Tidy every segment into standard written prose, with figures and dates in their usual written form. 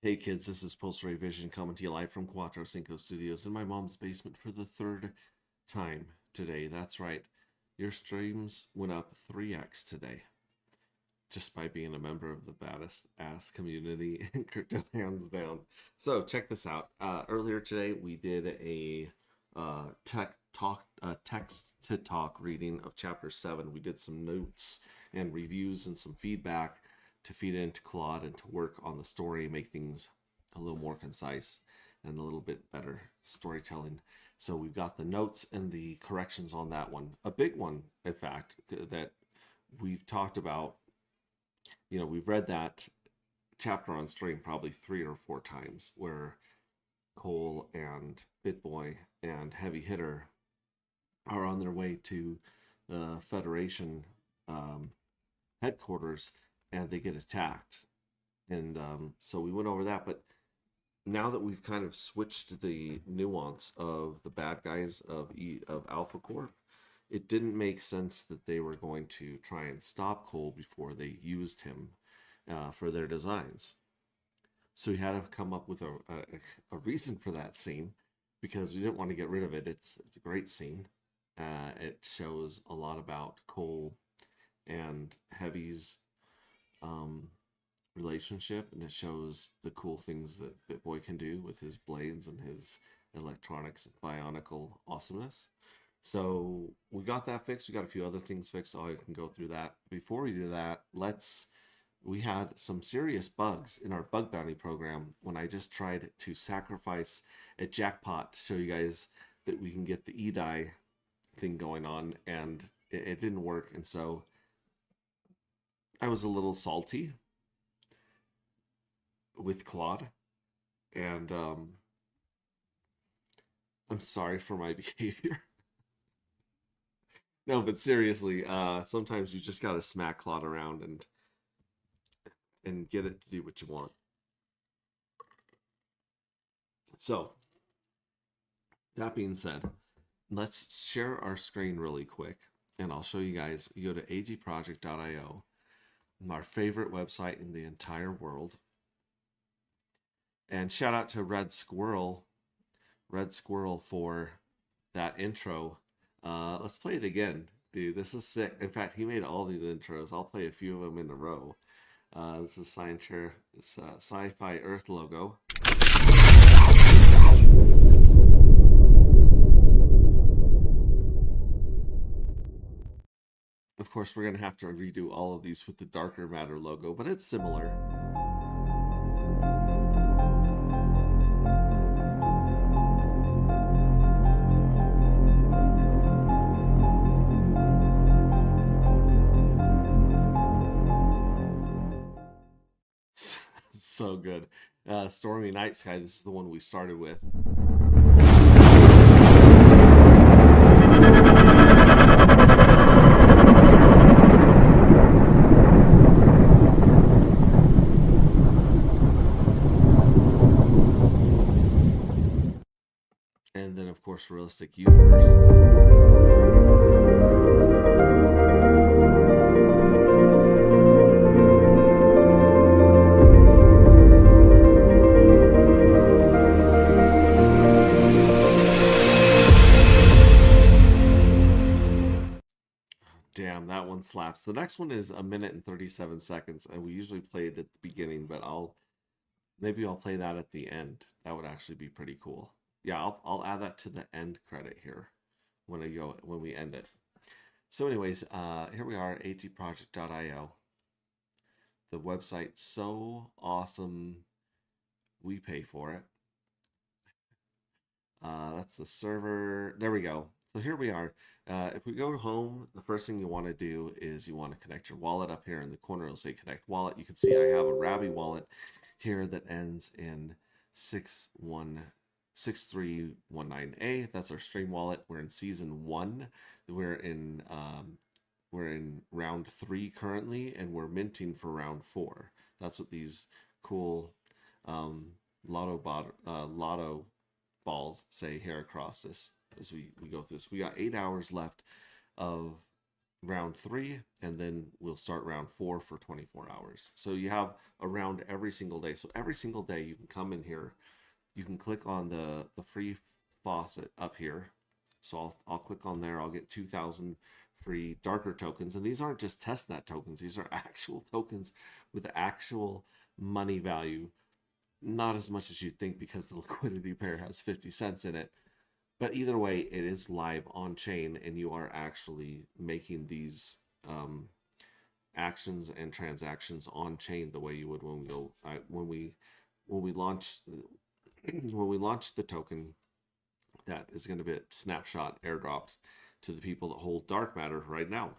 Hey kids, this is Post Ray Vision coming to you live from Cuatro Cinco Studios in my mom's basement for the third time today. That's right, your streams went up 3x today just by being a member of the baddest ass community in crypto, hands down. So check this out. Earlier today we did a text to talk reading of chapter 7. We did some notes and reviews and some feedback to feed it into Claude and to work on the story, make things a little more concise and a little bit better storytelling. So we've got the notes and the corrections on that one. A big one, in fact, that we've talked about. You know, we've read that chapter on stream probably 3 or 4 times, where Cole and BitBoy and Heavy Hitter are on their way to the Federation headquarters and they get attacked. And so we went over that. But now that we've kind of switched the nuance of the bad guys of Alpha Corp, it didn't make sense that they were going to try and stop Cole before they used him for their designs. So we had to come up with a reason for that scene, because we didn't want to get rid of it. It's a great scene. It shows a lot about Cole and Heavy's relationship, and it shows the cool things that BitBoy can do with his blades and his electronics and bionicle awesomeness. So we got that fixed. We got a few other things fixed, so I can go through that. Before we do that, we had some serious bugs in our bug bounty program when I just tried to sacrifice a jackpot to show you guys that we can get the E-die thing going on, and it didn't work. And so I was a little salty with Claude, and I'm sorry for my behavior. No, but seriously, sometimes you just gotta smack Claude around and get it to do what you want. So, that being said, let's share our screen really quick, and I'll show you guys. You go to agproject.io, our favorite website in the entire world. And shout out to Red Squirrel for that intro. Let's play it again, dude. This is sick. In fact, he made all these intros. I'll play a few of them in a row. This is Sci-Fi Earth logo. Of course, we're gonna have to redo all of these with the Darker Matter logo, but it's similar. So good. Stormy Night Sky, this is the one we started with. And then, of course, Realistic Universe. Damn, that one slaps. The next one is 1 minute and 37 seconds, and we usually play it at the beginning, but maybe I'll play that at the end. That would actually be pretty cool. Yeah, I'll add that to the end credit here when we end it. So anyways, here we are, agproject.io. The website's so awesome, we pay for it. That's the server. There we go. So here we are. If we go to home, the first thing you want to do is you want to connect your wallet. Up here in the corner, it'll say connect wallet. You can see I have a Rabby wallet here that ends in 6319A. That's our stream wallet. We're in season 1. We're in round 3 currently, and we're minting for round 4. That's what these cool lotto balls say here across this as we go through this. We got 8 hours left of round 3, and then we'll start round 4 for 24 hours. So you have a round every single day. So every single day you can come in here, you can click on the free faucet up here. So I'll click on there. I'll get 2,000 free darker tokens, and these aren't just testnet tokens. These are actual tokens with actual money value. Not as much as you'd think, because the liquidity pair has 50 cents in it. But either way, it is live on chain, and you are actually making these actions and transactions on chain the way you would when we go when we launch when we launch the token that is going to be snapshot airdropped to the people that hold dark matter right now.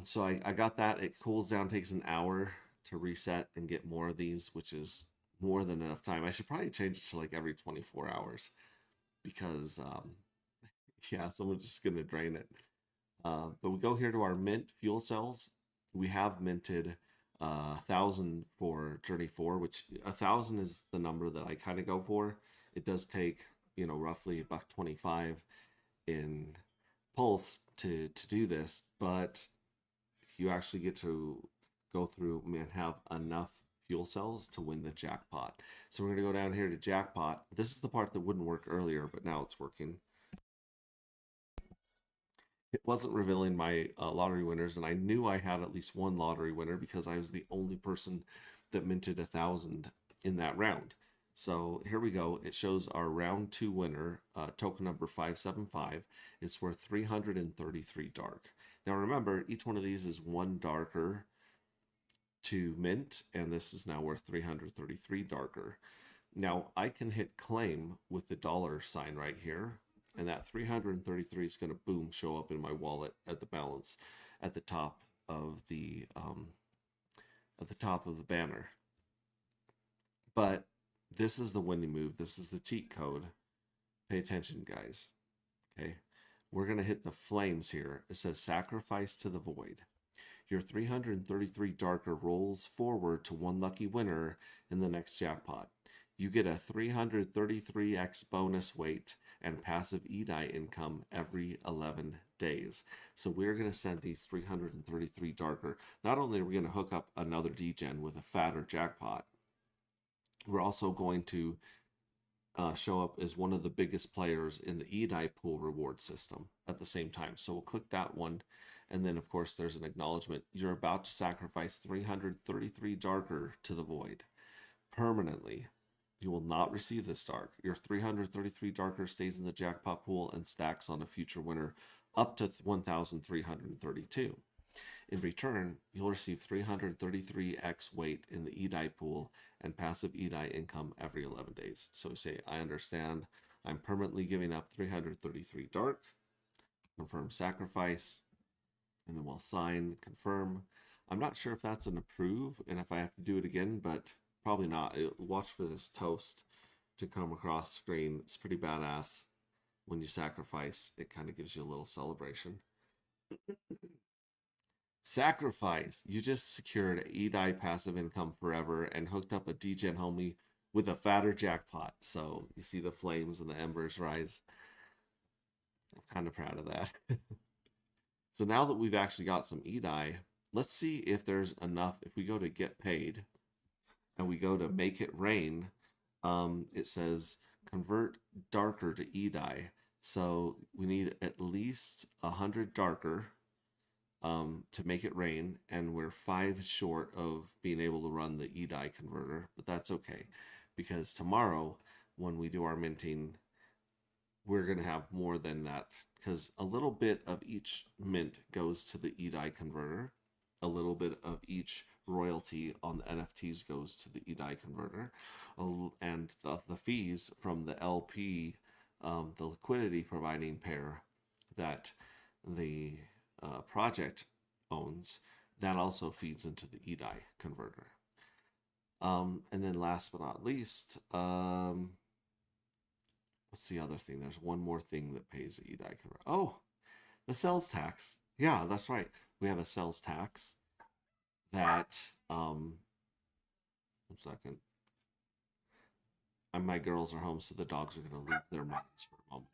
So I got that. It cools down, takes an hour to reset and get more of these, which is more than enough time. I should probably change it to like every 24 hours, because yeah, someone's just gonna drain it. But we go here to our mint fuel cells. We have minted 1,000 for Journey 4, which 1,000 is the number that I kind of go for. It does take, roughly $1.25 in Pulse to do this, but you actually get to go through and have enough fuel cells to win the jackpot. So we're going to go down here to jackpot. This is the part that wouldn't work earlier, but now it's working. It wasn't revealing my lottery winners, and I knew I had at least one lottery winner because I was the only person that minted 1,000 in that round. So here we go. It shows our round 2 winner, token number 575. It's worth 333 dark. Now remember, each one of these is 1 darker to mint, and this is now worth 333 darker. Now I can hit claim with the dollar sign right here, and that 333 is going to boom show up in my wallet at the balance at the top of the banner. But this is the winning move. This is the cheat code. Pay attention, guys. Okay, we're going to hit the flames here. It says sacrifice to the void. Your 333 darker rolls forward to 1 lucky winner in the next jackpot. You get a 333x bonus weight and passive EDI income every 11 days. So we're going to send these 333 darker. Not only are we going to hook up another degen with a fatter jackpot, we're also going to show up as one of the biggest players in the EDI pool reward system at the same time. So we'll click that one. And then, of course, there's an acknowledgement. You're about to sacrifice 333 darker to the void permanently. You will not receive this dark. Your 333 darker stays in the jackpot pool and stacks on a future winner up to 1,332. In return, you'll receive 333x weight in the EDI pool and passive EDI income every 11 days. So we say, I understand. I'm permanently giving up 333 dark. Confirm sacrifice. And then we'll sign, confirm. I'm not sure if that's an approve and if I have to do it again, but probably not. Watch for this toast to come across screen. It's pretty badass. When you sacrifice, it kind of gives you a little celebration. Sacrifice. You just secured EDI passive income forever and hooked up a degen homie with a fatter jackpot. So you see the flames and the embers rise. I'm kind of proud of that. So now that we've actually got some EDI, let's see if there's enough. If we go to get paid and we go to make it rain, it says convert darker to EDI. So we need at least 100 darker to make it rain, and we're 5 short of being able to run the EDI converter, but that's okay, because tomorrow when we do our minting, we're going to have more than that, because a little bit of each mint goes to the EDI converter, a little bit of each royalty on the NFTs goes to the EDI converter, and the fees from the LP, the liquidity providing pair that the project owns, that also feeds into the EDI converter. And then last but not least, what's the other thing? There's one more thing that pays the EDI converter. Oh, the sales tax. Yeah, that's right. We have a sales tax that, 1 second. And my girls are home, so the dogs are going to lose their minds for a moment.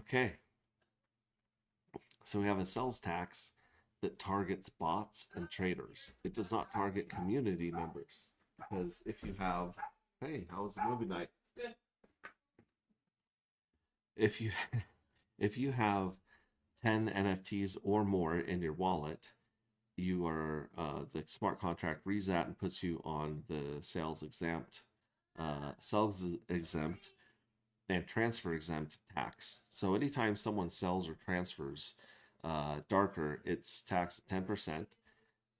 Okay, so we have a sales tax that targets bots and traders. It does not target community members, because if you have, hey, how was the movie night? Good. If you if you have 10 NFTs or more in your wallet, you are the smart contract reads that and puts you on the sales exempt and transfer exempt tax. So anytime someone sells or transfers darker, it's taxed 10%,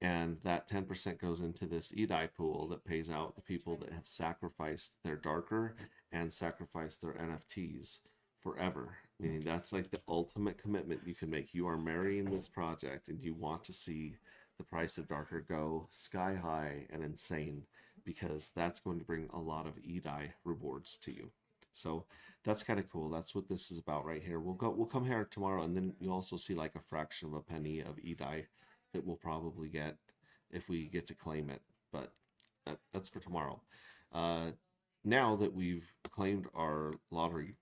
and that 10% goes into this EDI pool that pays out the people that have sacrificed their darker and sacrificed their NFTs forever. Meaning that's like the ultimate commitment you can make. You are marrying this project and you want to see the price of darker go sky high and insane, because that's going to bring a lot of EDI rewards to you. So that's kind of cool. That's what this is about right here. We'll come here tomorrow, and then you'll also see like a fraction of a penny of EDI that we'll probably get if we get to claim it. But that's for tomorrow. Now that we've claimed our lottery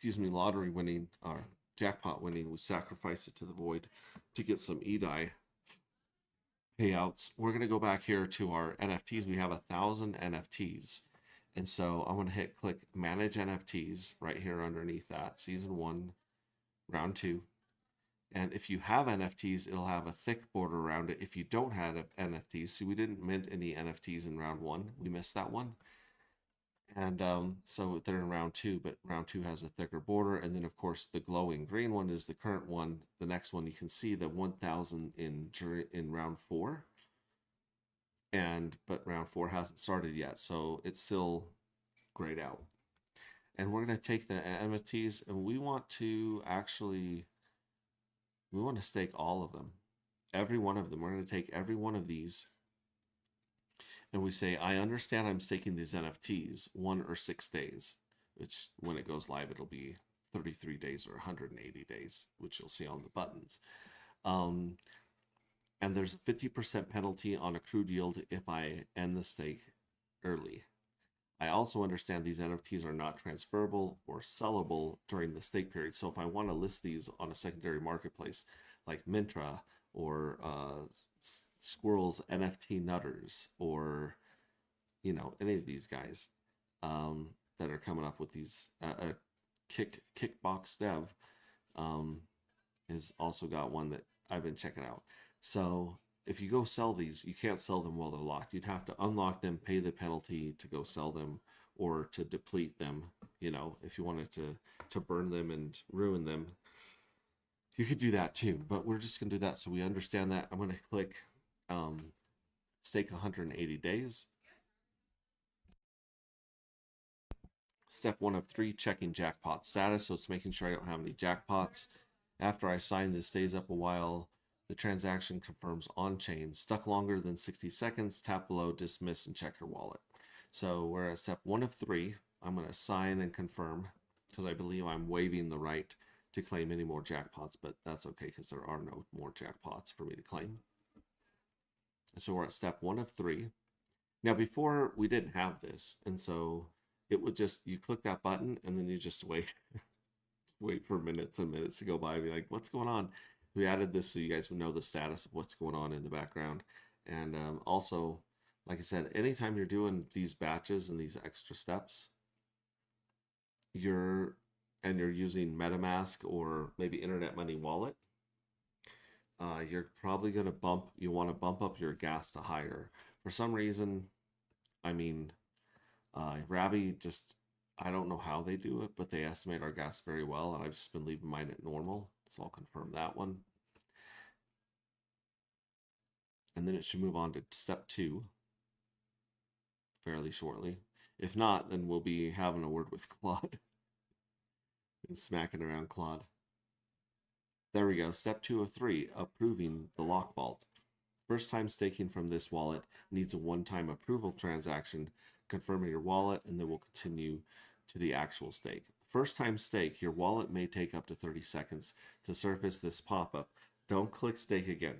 winning, our jackpot winning, we sacrifice it to the void to get some EDI payouts. We're going to go back here to our NFTs. We have 1,000 NFTs. And so I'm going to click manage NFTs right here underneath that, season 1, round 2. And if you have NFTs, it'll have a thick border around it. If you don't have NFTs, see, we didn't mint any NFTs in round 1. We missed that one. And so they're in round 2, but round 2 has a thicker border. And then, of course, the glowing green one is the current one. The next one, you can see the 1,000 in round 4. But round 4 hasn't started yet, so it's still grayed out. And we're going to take the NFTs, and we want to stake all of them, every one of them. We're going to take every one of these, and we say, I understand I'm staking these NFTs 1 or 6 days, which when it goes live, it'll be 33 days or 180 days, which you'll see on the buttons. And there's a 50% penalty on accrued yield if I end the stake early. I also understand these NFTs are not transferable or sellable during the stake period. So if I want to list these on a secondary marketplace like Mintra or Squirrel's NFT Nutters, or any of these guys that are coming up with these, Kickbox Dev has also got one that I've been checking out. So if you go sell these, you can't sell them while they're locked. You'd have to unlock them, pay the penalty to go sell them, or to deplete them. If you wanted to burn them and ruin them, you could do that too. But we're just going to do that so we understand that. I'm going to click stake 180 days. Step 1 of 3, checking jackpot status. So it's making sure I don't have any jackpots. After I sign, this stays up a while. The transaction confirms on-chain. Stuck longer than 60 seconds, tap below, dismiss, and check your wallet. So we're at step 1 of 3. I'm going to sign and confirm, because I believe I'm waiving the right to claim any more jackpots, but that's okay because there are no more jackpots for me to claim. And so we're at step 1 of 3. Now before, we didn't have this, and so it would just, you click that button and then you just wait. Wait for minutes and minutes to go by and be like, what's going on? We added this so you guys would know the status of what's going on in the background. And also, like I said, anytime you're doing these batches and these extra steps, you're using MetaMask or maybe Internet Money Wallet, you're probably going to you want to bump up your gas to higher. For some reason, Rabby just, I don't know how they do it, but they estimate our gas very well, and I've just been leaving mine at normal. So I'll confirm that one. And then it should move on to step 2 fairly shortly. If not, then we'll be having a word with Claude and smacking around Claude. There we go. Step 2 of 3, approving the lock vault. First time staking from this wallet needs a one-time approval transaction, confirming your wallet, and then we'll continue to the actual stake. First time stake, your wallet may take up to 30 seconds to surface this pop-up. Don't click stake again.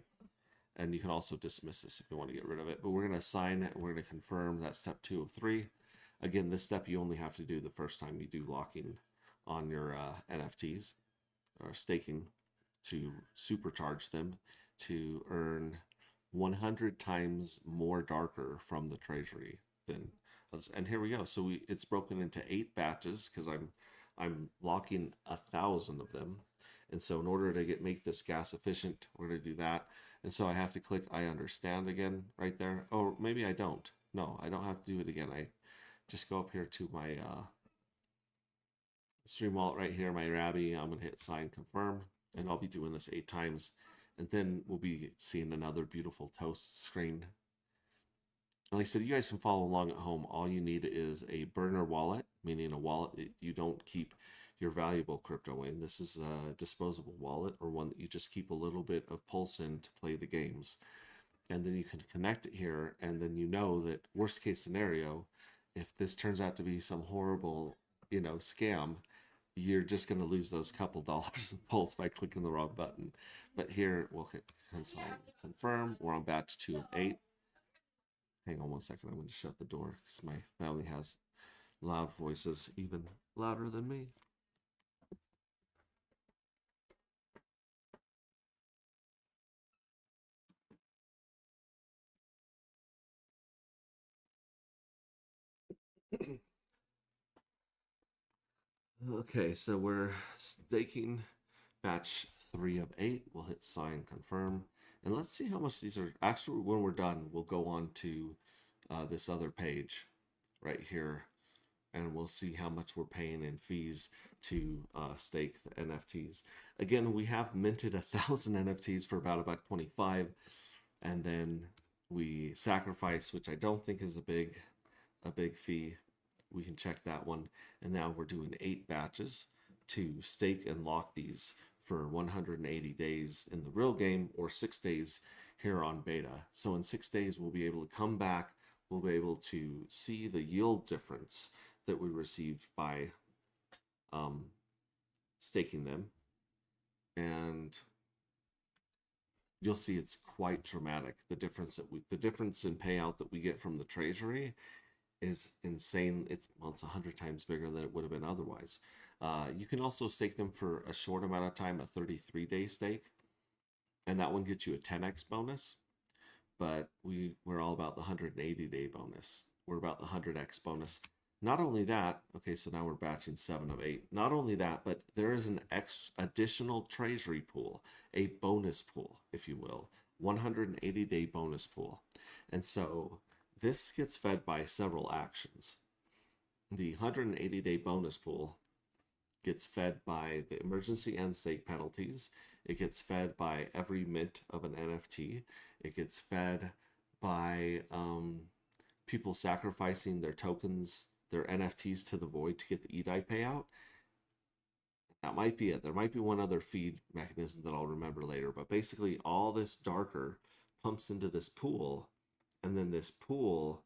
And you can also dismiss this if you want to get rid of it. But we're going to sign it. We're going to confirm that step 2 of 3. Again, this step you only have to do the first time you do locking on your NFTs or staking to supercharge them to earn 100 times more darker from the treasury than others. And here we go. So it's broken into 8 batches because I'm locking 1,000 of them. And so in order to make this gas efficient, we're going to do that. And so I have to click I understand again right there. Oh, maybe I don't. No, I don't have to do it again. I just go up here to my stream wallet right here, my Rabby. I'm going to hit sign confirm, and I'll be doing this 8 times. And then we'll be seeing another beautiful toast screen. And like I said, you guys can follow along at home. All you need is a burner wallet, meaning a wallet that you don't keep your valuable crypto in. This is a disposable wallet, or one that you just keep a little bit of pulse in to play the games. And then you can connect it here, and then you know that worst case scenario, if this turns out to be some horrible, scam, you're just going to lose those couple dollars of pulse by clicking the wrong button. But here we'll hit confirm. We're on batch 2 of 8. Hang on one second. I'm going to shut the door because my family has loud voices, even louder than me. Okay, so we're staking batch 3 of 8. We'll hit sign confirm. And let's see how much these are. Actually, when we're done, we'll go on to this other page right here, and we'll see how much we're paying in fees to stake the NFTs. Again, we have minted 1,000 NFTs for about $1.25, and then we sacrifice, which I don't think is a big fee. We can check that one. And now we're doing 8 batches to stake and lock these for 180 days in the real game, or 6 days here on beta. So in 6 days, we'll be able to come back. We'll be able to see the yield difference that we received by staking them. And you'll see it's quite dramatic. The difference in payout that we get from the treasury is insane. It's 100 times bigger than it would have been otherwise. You can also stake them for a short amount of time, a 33-day stake, and that one gets you a 10x bonus. But we're all about the 180-day bonus. We're about the 100x bonus. Not only that, okay, so now we're batching 7 of 8. Not only that, but there is an additional treasury pool, a bonus pool, if you will, 180-day bonus pool. And so this gets fed by several actions. The 180-day bonus pool gets fed by the emergency end stake penalties. It gets fed by every mint of an NFT. It gets fed by people sacrificing their tokens, their NFTs to the void to get the EDI payout. That might be it. There might be one other feed mechanism that I'll remember later, but basically all this darker pumps into this pool, and then this pool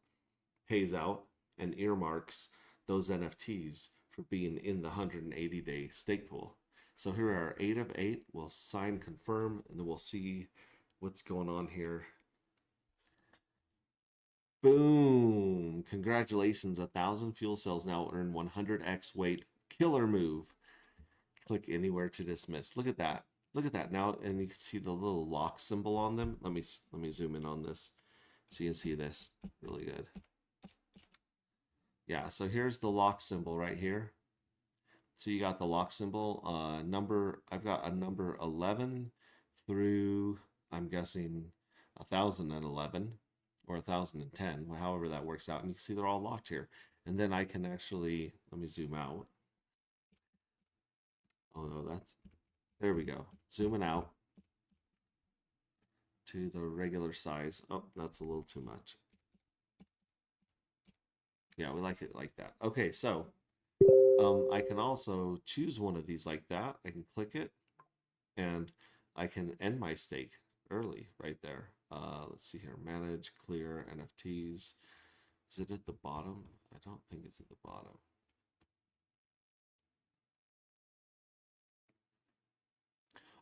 pays out and earmarks those NFTs for being in the 180-day stake pool. So here are 8 of 8. We'll sign confirm, and then we'll see what's going on here. Boom! Congratulations, 1,000 fuel cells now earn 100x weight. Killer move. Click anywhere to dismiss. Look at that. Look at that now, and you can see the little lock symbol on them. Let me zoom in on this so you can see this really good. Yeah, so here's the lock symbol right here. So you got the lock symbol I've got a number 11 through, I'm guessing, 1,011 or 1,010, however that works out. And you can see they're all locked here. And then I can actually, let me zoom out. Oh no, there we go. Zooming out to the regular size. Oh, that's a little too much. Yeah, we like it like that. Okay, so I can also choose one of these like that. I can click it, and I can end my stake early right there. Let's see here. Manage, clear, NFTs. Is it at the bottom? I don't think it's at the bottom.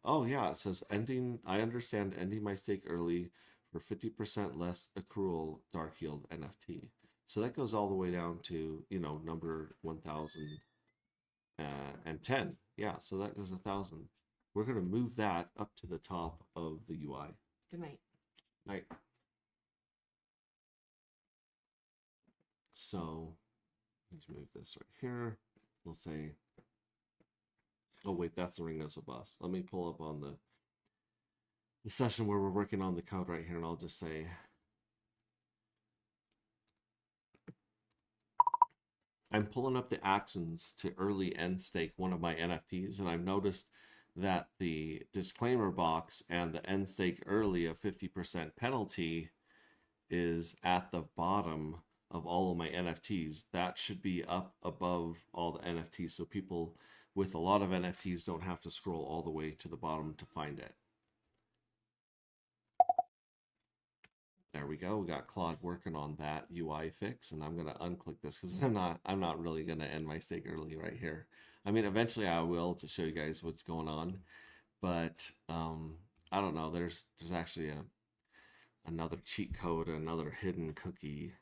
Oh yeah, it says ending. I understand ending my stake early for 50% less accrual dark yield NFT. So that goes all the way down to, number 1,000. and 10. Yeah, so that goes 1,000. We're going to move that up to the top of the UI. Good night. Night. So let's move this right here. We'll say, oh wait, that's the Ringo's a bus. Let me pull up on the session where we're working on the code right here, and I'll just say, I'm pulling up the actions to early end stake one of my NFTs, and I've noticed that the disclaimer box and the end stake early of 50% penalty is at the bottom of all of my NFTs. That should be up above all the NFTs, so people with a lot of NFTs don't have to scroll all the way to the bottom to find it. There we go. We got Claude working on that UI fix, and I'm gonna unclick this because I'm not really gonna end my stake early right here. I mean, eventually I will to show you guys what's going on, but I don't know. There's actually another cheat code, another hidden cookie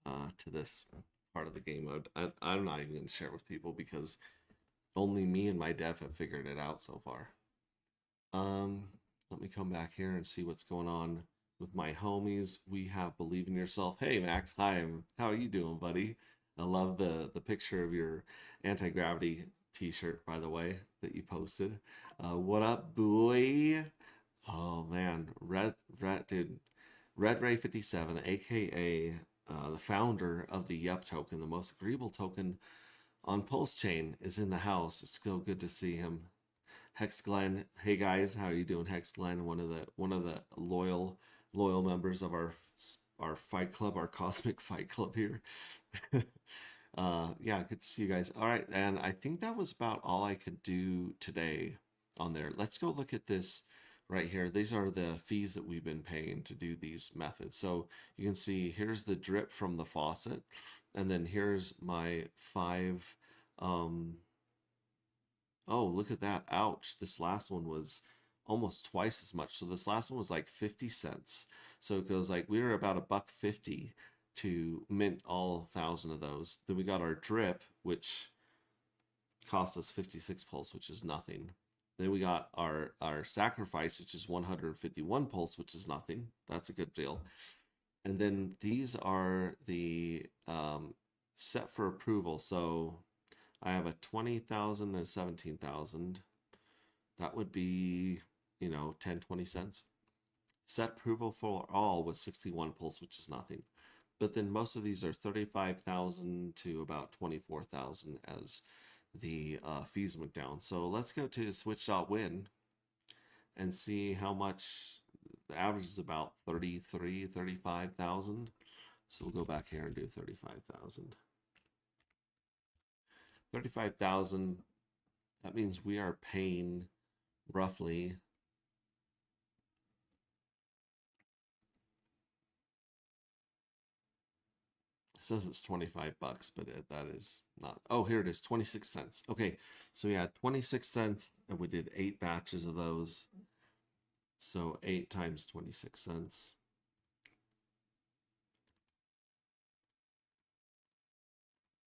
to this part of the game mode. I'm not even gonna share it with people because only me and my dev have figured it out so far. Let me come back here and see what's going on with my homies. We have Believe in Yourself. Hey Max, hi, how are you doing, buddy? I love the picture of your anti-gravity t-shirt, by the way, that you posted. What up, boy? Oh man, Red Ray 57, aka the founder of the Yup token, the most agreeable token on Pulse Chain, is in the house. It's still good to see him. Hex Glenn, hey guys, how are you doing? Hex Glenn, one of the loyal members of our fight club, our cosmic fight club here. Yeah, good to see you guys. All right, and I think that was about all I could do today on there. Let's go look at this right here. These are the fees that we've been paying to do these methods. So you can see here's the drip from the faucet, and then here's my 5 oh, look at that. Ouch. This last one was almost twice as much. So this last one was like 50 cents. So it goes like we were about $1.50 to mint all 1,000 of those. Then we got our drip, which cost us 56 pulse, which is nothing. Then we got our sacrifice, which is 151 pulse, which is nothing. That's a good deal. And then these are the set for approval. So I have a 20,000 and 17,000. That would be, 10, 20 cents. Set approval for all was 61 pulse, which is nothing. But then most of these are 35,000 to about 24,000 as the fees went down. So let's go to switch.win and see how much. The average is about 33, 35,000. So we'll go back here and do 35,000. 35,000, that means we are paying roughly it says it's 25 bucks, but that is not. Oh, here it is, 26 cents. Okay, so yeah, 26 cents, and we did 8 batches of those. So 8 times 26 cents.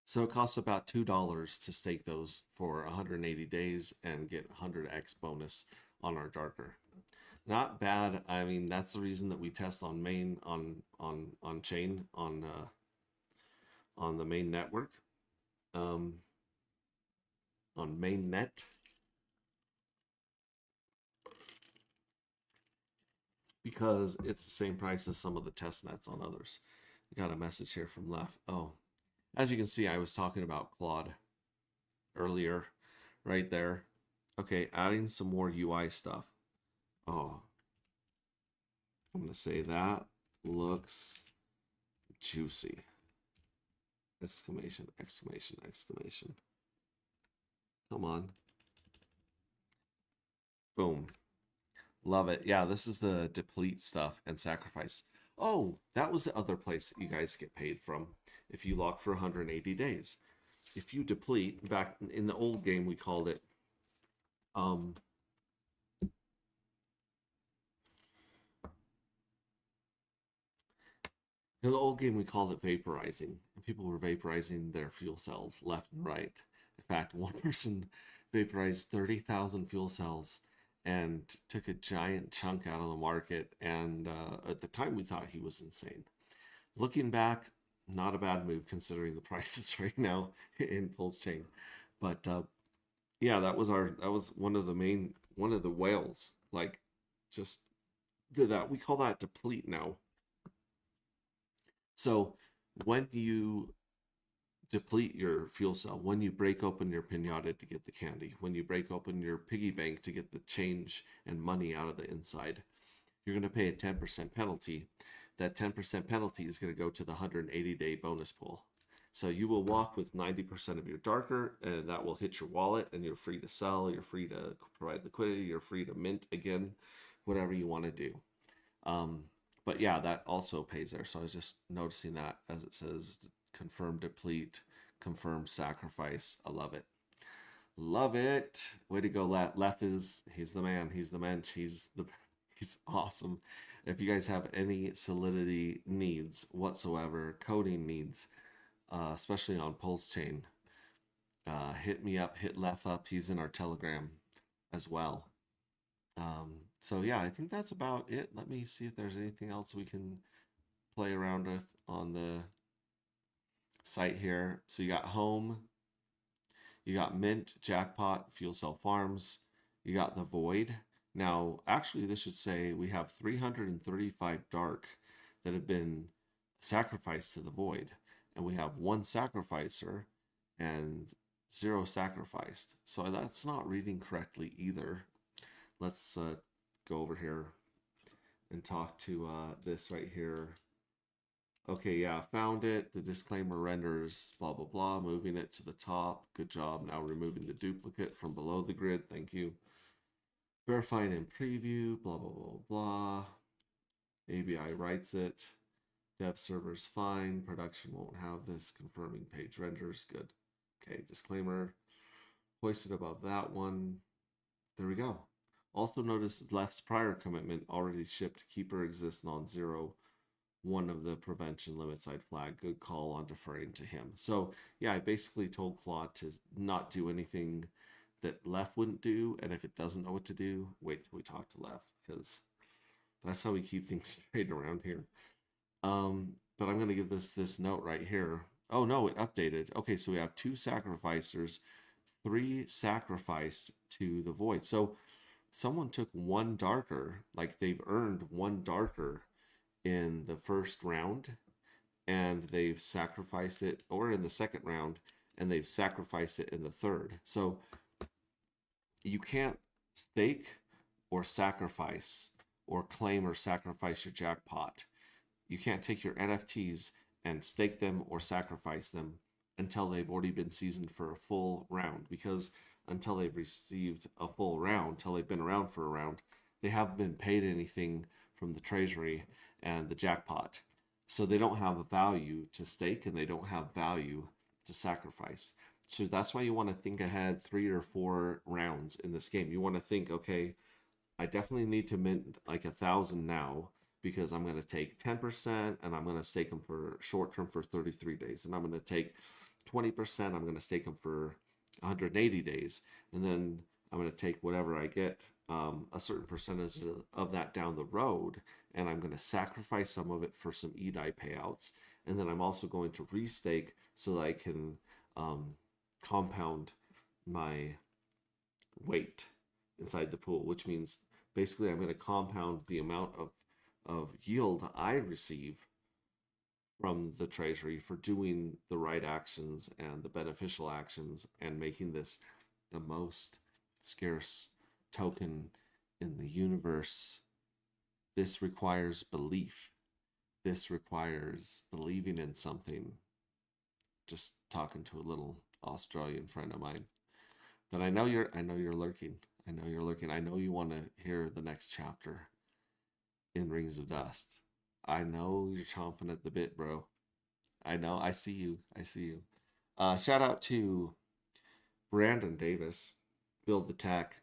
So it costs about $2 to stake those for 180 days and get 100x bonus on our Darker. Not bad. I mean, that's the reason that we test on main on chain on the main network, on main net, because it's the same price as some of the test nets on others. We got a message here from left. Oh, as you can see, I was talking about Claude earlier, right there. Okay, adding some more UI stuff. Oh, I'm gonna say that looks juicy. Exclamation, exclamation, exclamation. Come on. Boom. Love it. Yeah, this is the deplete stuff and sacrifice. Oh, that was the other place that you guys get paid from if you lock for 180 days. If you deplete, back in the old game we called it in the old game we called it vaporizing. And people were vaporizing their fuel cells left and right. In fact, one person vaporized 30,000 fuel cells and took a giant chunk out of the market. And at the time, we thought he was insane. Looking back, not a bad move considering the prices right now in Pulse Chain. But yeah, that was one of the whales. Like, just did that. We call that deplete now. So when you deplete your fuel cell, when you break open your pinata to get the candy, when you break open your piggy bank to get the change and money out of the inside, you're going to pay a 10% penalty. That 10% penalty is going to go to the 180-day bonus pool. So you will walk with 90% of your darker, and that will hit your wallet, and you're free to sell, you're free to provide liquidity, you're free to mint again, whatever you want to do. Um, but yeah, that also pays there. So I was just noticing that as it says confirm deplete, confirm sacrifice. I love it. Love it. Way to go, Left. Left is he's the man. He's the mensch. He's awesome. If you guys have any Solidity needs whatsoever, coding needs, especially on Pulse Chain, hit me up, hit Left up. He's in our Telegram as well. So yeah, I think that's about it. Let me see if there's anything else we can play around with on the site here. So you got home, you got mint, jackpot, fuel cell farms, you got the void. Now, actually, this should say we have 335 dark that have been sacrificed to the void, and we have one sacrificer and 0 sacrificed. So that's not reading correctly either. Let's go over here and talk to this right here. Okay, yeah, found it. The disclaimer renders blah, blah, blah, moving it to the top. Good job. Now removing the duplicate from below the grid. Thank you. Verifying in preview, blah, blah, blah, blah. ABI writes it. Dev server's fine. Production won't have this. Confirming page renders. Good. Okay, disclaimer. Hoisted above that one. There we go. Also notice Left's prior commitment already shipped keeper exists non-zero. One of the prevention limits I'd flag. Good call on deferring to him. So yeah, I basically told Claude to not do anything that Left wouldn't do, and if it doesn't know what to do, wait till we talk to Left, because that's how we keep things straight around here. But I'm gonna give this note right here. Oh no, it updated. Okay, so we have 2 sacrificers, 3 sacrificed to the void. So someone took 1 darker, like they've earned 1 darker in the first round, and they've sacrificed it, or in the second round, and they've sacrificed it in the third. So you can't stake or sacrifice or claim or sacrifice your jackpot. You can't take your NFTs and stake them or sacrifice them until they've already been seasoned for a full round, because until they've received a full round, until they've been around for a round, they haven't been paid anything from the treasury and the jackpot. So they don't have a value to stake, and they don't have value to sacrifice. So that's why you want to think ahead 3 or 4 rounds in this game. You want to think, okay, I definitely need to mint like 1,000 now, because I'm going to take 10% and I'm going to stake them for short term for 33 days. And I'm going to take 20%, I'm going to stake them for 180 days. And then I'm going to take whatever I get, a certain percentage of that down the road, and I'm going to sacrifice some of it for some EDI payouts. And then I'm also going to restake so that I can compound my weight inside the pool, which means basically I'm going to compound the amount of yield I receive from the treasury for doing the right actions and the beneficial actions and making this the most scarce token in the universe. This requires belief. This requires believing in something. Just talking to a little Australian friend of mine. But I know you're lurking. I know you're lurking. I know you want to hear the next chapter in Rings of Dust. I know you're chomping at the bit, bro. I know. I see you. I see you. Shout out to Brandon Davis, Build the Tech,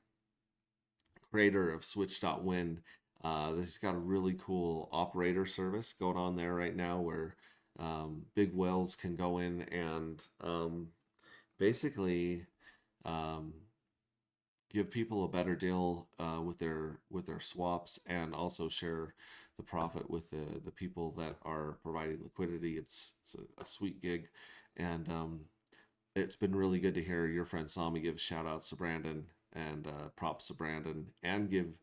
creator of Switch.win. This has got a really cool operator service going on there right now, where big whales can go in and basically um, give people a better deal with their swaps, and also share the profit with the people that are providing liquidity. It's a sweet gig, and it's been really good to hear your friend Sami give shout outs to Brandon, and props to Brandon, and give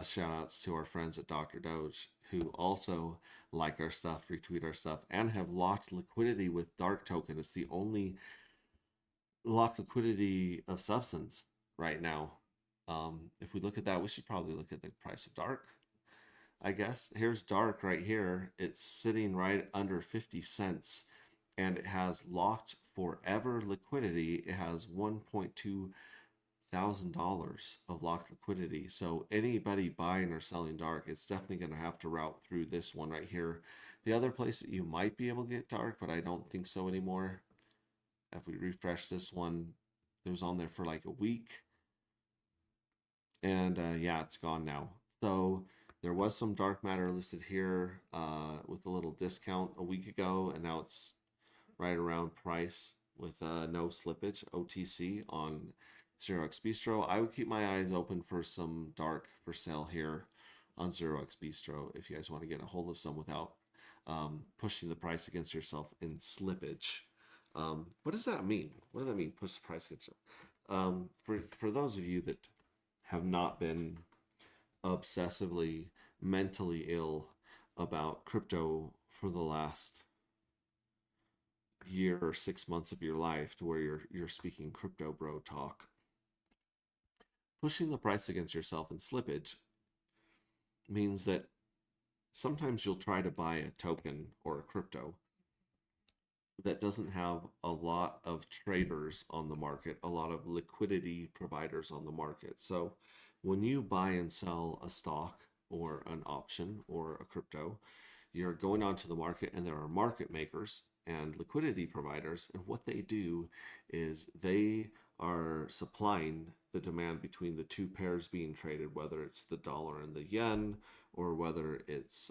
shout outs to our friends at Dr. Doge, who also like our stuff, retweet our stuff, and have locked liquidity with Dark Token. It's the only locked liquidity of substance right now. If we look at that, we should probably look at the price of Dark. I guess here's Dark right here. It's sitting right under 50 cents, and it has locked forever liquidity. It has $1,200 of locked liquidity. So anybody buying or selling Dark, it's definitely going to have to route through this one right here. The other place that you might be able to get Dark, but I don't think so anymore. If we refresh this one, it was on there for like a week, and yeah, it's gone now. So there was some dark matter listed here with a little discount a week ago, and now it's right around price with no slippage, OTC on 0x Bistro. I would keep my eyes open for some dark for sale here on 0x Bistro if you guys want to get a hold of some without pushing the price against yourself in slippage. What does that mean? What does that mean? Push the price against yourself. For those of you that have not been obsessively mentally ill about crypto for the last year or 6 months of your life, to where you're speaking crypto bro talk, pushing the price against yourself in slippage means that sometimes you'll try to buy a token or a crypto that doesn't have a lot of traders on the market, a lot of liquidity providers on the market. So when you buy and sell a stock or an option or a crypto, you're going onto the market, and there are market makers and liquidity providers. And what they do is they are supplying the demand between the two pairs being traded, whether it's the dollar and the yen, or whether it's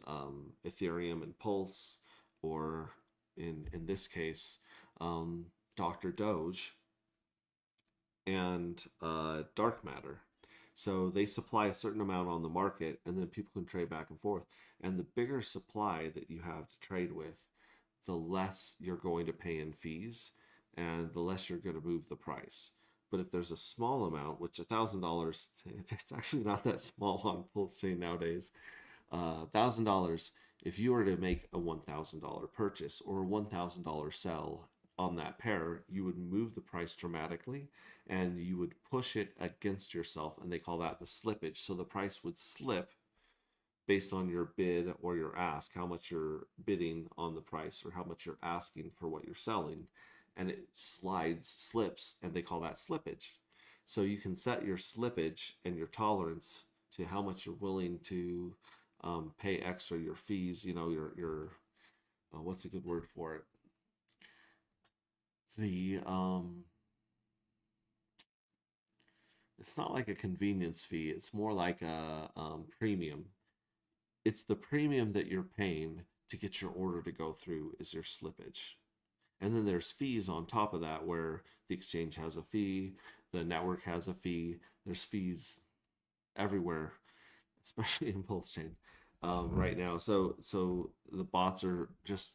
Ethereum and Pulse, or in this case, Dr. Doge and dark matter. So they supply a certain amount on the market, and then people can trade back and forth. And the bigger supply that you have to trade with, the less you're going to pay in fees, and the less you're going to move the price. But if there's a small amount, which $1,000, it's actually not that small on Pulse Chain nowadays. $1,000, if you were to make a $1,000 purchase or a $1,000 sell on that pair, you would move the price dramatically, and you would push it against yourself, and they call that the slippage. So the price would slip based on your bid or your ask, how much you're bidding on the price or how much you're asking for what you're selling, and it slips, and they call that slippage. So you can set your slippage and your tolerance to how much you're willing to pay extra, your fees, your what's a good word for it? The it's not like a convenience fee. It's more like a premium. It's the premium that you're paying to get your order to go through is your slippage. And then there's fees on top of that, where the exchange has a fee, the network has a fee. There's fees everywhere, especially in Pulse Chain right now. So the bots are just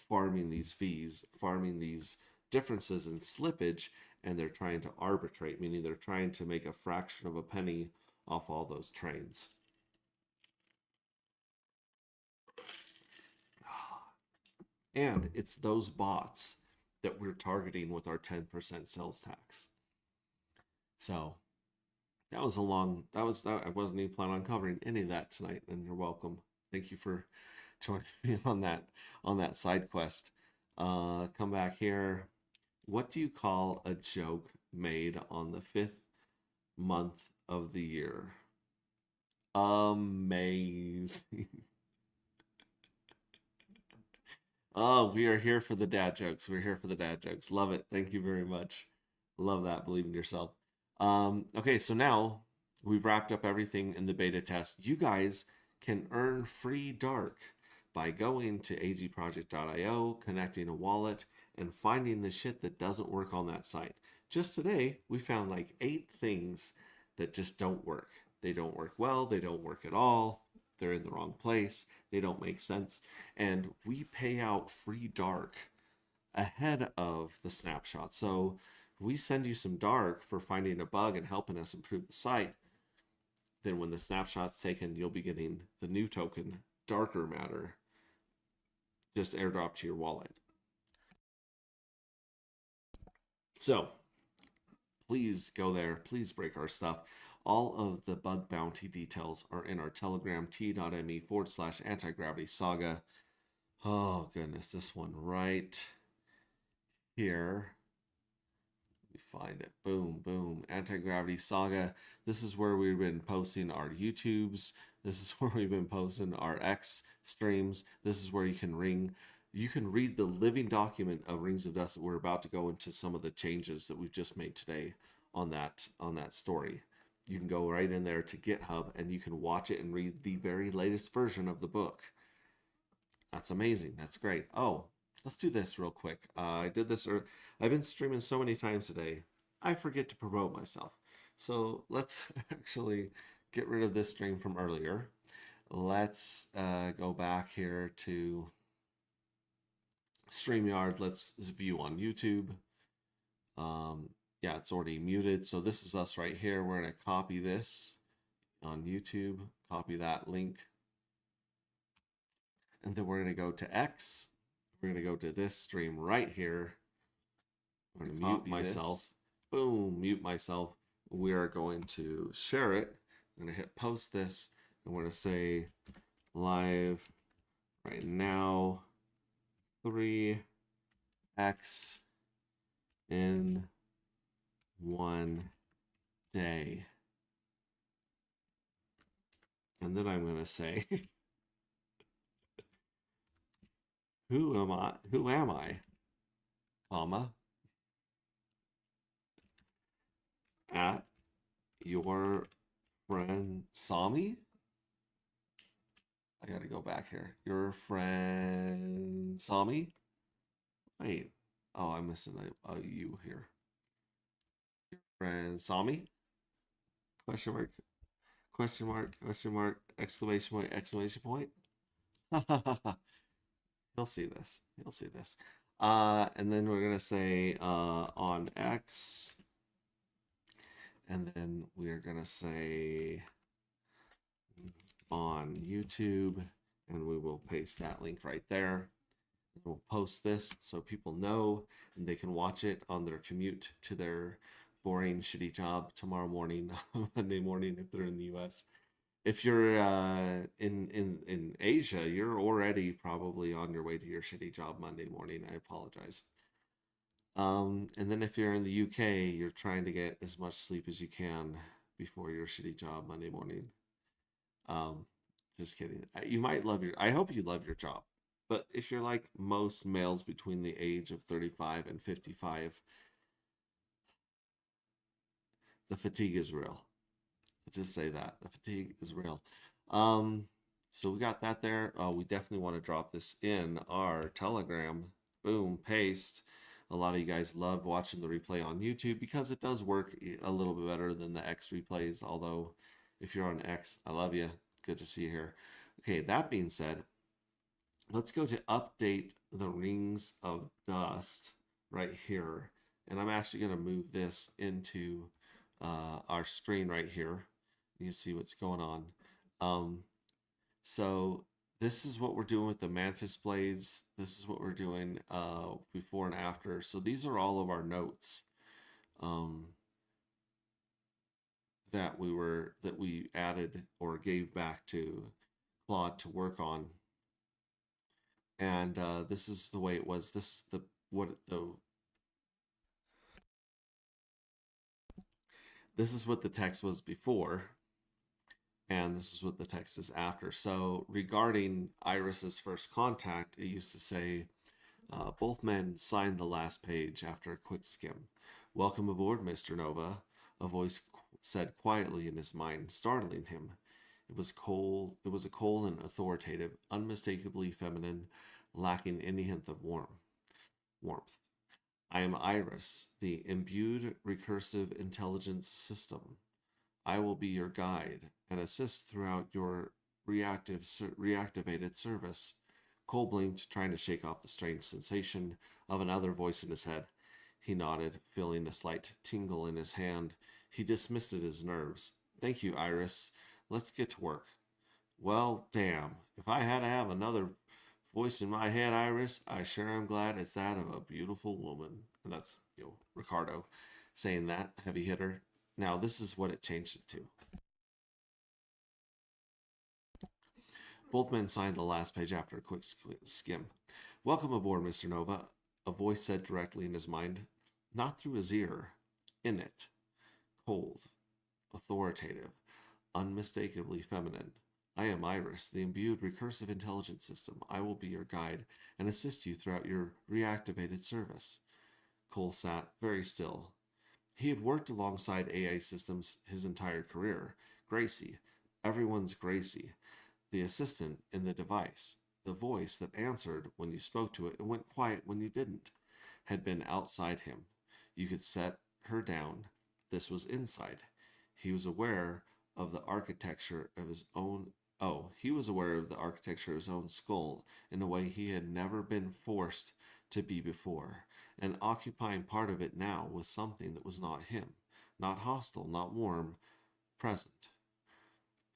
farming these fees, farming these differences in slippage, and they're trying to arbitrate, meaning they're trying to make a fraction of a penny off all those trades. And it's those bots that we're targeting with our 10% sales tax. So that was I wasn't even planning on covering any of that tonight, and you're welcome. Thank you for joining me on that side quest. Come back here. What do you call a joke made on the 5th month of the year? Amazing. Oh, we are here for the dad jokes. We're here for the dad jokes. Love it. Thank you very much. Love that. Believe in yourself. Okay, so now we've wrapped up everything in the beta test. You guys can earn free Dark by going to agproject.io, connecting a wallet, and finding the shit that doesn't work on that site. Just today, we found like 8 things that just don't work. They don't work well, they don't work at all, they're in the wrong place, they don't make sense. And we pay out free dark ahead of the snapshot. So if we send you some dark for finding a bug and helping us improve the site, then when the snapshot's taken, you'll be getting the new token, darker matter, just airdrop to your wallet. So please go there, please break our stuff. All of the bug bounty details are in our Telegram, t.me/antigravity saga. Oh goodness, this one right here. Let me find it. Boom, boom. Anti-Gravity Saga. This is where we've been posting our YouTubes. This is where we've been posting our X streams. This is where you can read the living document of Rings of Dust. We're about to go into some of the changes that we've just made today on that story. You can go right in there to GitHub and you can watch it and read the very latest version of the book. That's amazing. That's great. Oh, let's do this real quick. I did this, I've been streaming so many times today, I forget to promote myself. So let's actually get rid of this stream from earlier. Let's go back here to StreamYard. Let's view on YouTube. Yeah, it's already muted. So this is us right here. We're going to copy this on YouTube, copy that link. And then we're going to go to X. We're going to go to this stream right here. I'm going to mute myself. Boom, mute myself. We are going to share it. I'm going to hit post this. And we're going to say live right now 3x in 1 day. And then I'm going to say who am I, comma, at your friend Sami. I gotta go back here. Your friend Sami. Wait. Oh, I'm missing a U here. Your friend Sami. Question mark. Question mark. Question mark. Exclamation point. Exclamation point. He'll see this. He'll see this. And then we're gonna say on X. And then we're gonna say on YouTube, and we will paste that link right there. We'll post this so people know and they can watch it on their commute to their boring, shitty job tomorrow morning, Monday morning if they're in the US. If you're in Asia, you're already probably on your way to your shitty job Monday morning. I apologize. And then if you're in the UK, you're trying to get as much sleep as you can before your shitty job Monday morning. Just kidding. You might love I hope you love your job. But if you're like most males between the age of 35 and 55, the fatigue is real. I'll just say that. The fatigue is real. So we got that there. We definitely want to drop this in our Telegram. Boom, paste. A lot of you guys love watching the replay on YouTube because it does work a little bit better than the X replays. Although, if you're on X, I love you. Good to see you here. Okay, that being said, let's go to update the Rings of Dust right here. And I'm actually going to move this into our screen right here. You can see what's going on. So this is what we're doing with the Mantis Blades. This is what we're doing before and after. So these are all of our notes that we added or gave back to Claude to work on. And this is the way it was. This is this is what the text was before, and this is what the text is after. So regarding Iris's first contact, it used to say, both men signed the last page after a quick skim. Welcome aboard, Mr. Nova, a voice said quietly in his mind, startling him. It was cold. It was a cold and authoritative, unmistakably feminine, lacking any hint of warmth. I am Iris, the imbued recursive intelligence system. I will be your guide and assist throughout your reactivated service. Cole blinked, trying to shake off the strange sensation of another voice in his head. He nodded, feeling a slight tingle in his hand. He dismissed it as nerves. Thank you, Iris. Let's get to work. Well, damn. If I had to have another voice in my head, Iris, I sure am glad it's that of a beautiful woman. And that's, Ricardo saying that, heavy hitter. Now, this is what it changed it to. Both men signed the last page after a quick skim. Welcome aboard, Mr. Nova, a voice said directly in his mind, not through his ear, in it. Cold, authoritative, unmistakably feminine. I am Iris, the imbued recursive intelligence system. I will be your guide and assist you throughout your reactivated service. Cole sat very still. He had worked alongside AI systems his entire career. Gracie, everyone's Gracie, the assistant in the device, the voice that answered when you spoke to it and went quiet when you didn't, had been outside him. You could set her down. This was inside. He was aware of the architecture of his own. He was aware of the architecture of his own skull in a way he had never been forced to be before, and occupying part of it now was something that was not him, not hostile, not warm, present.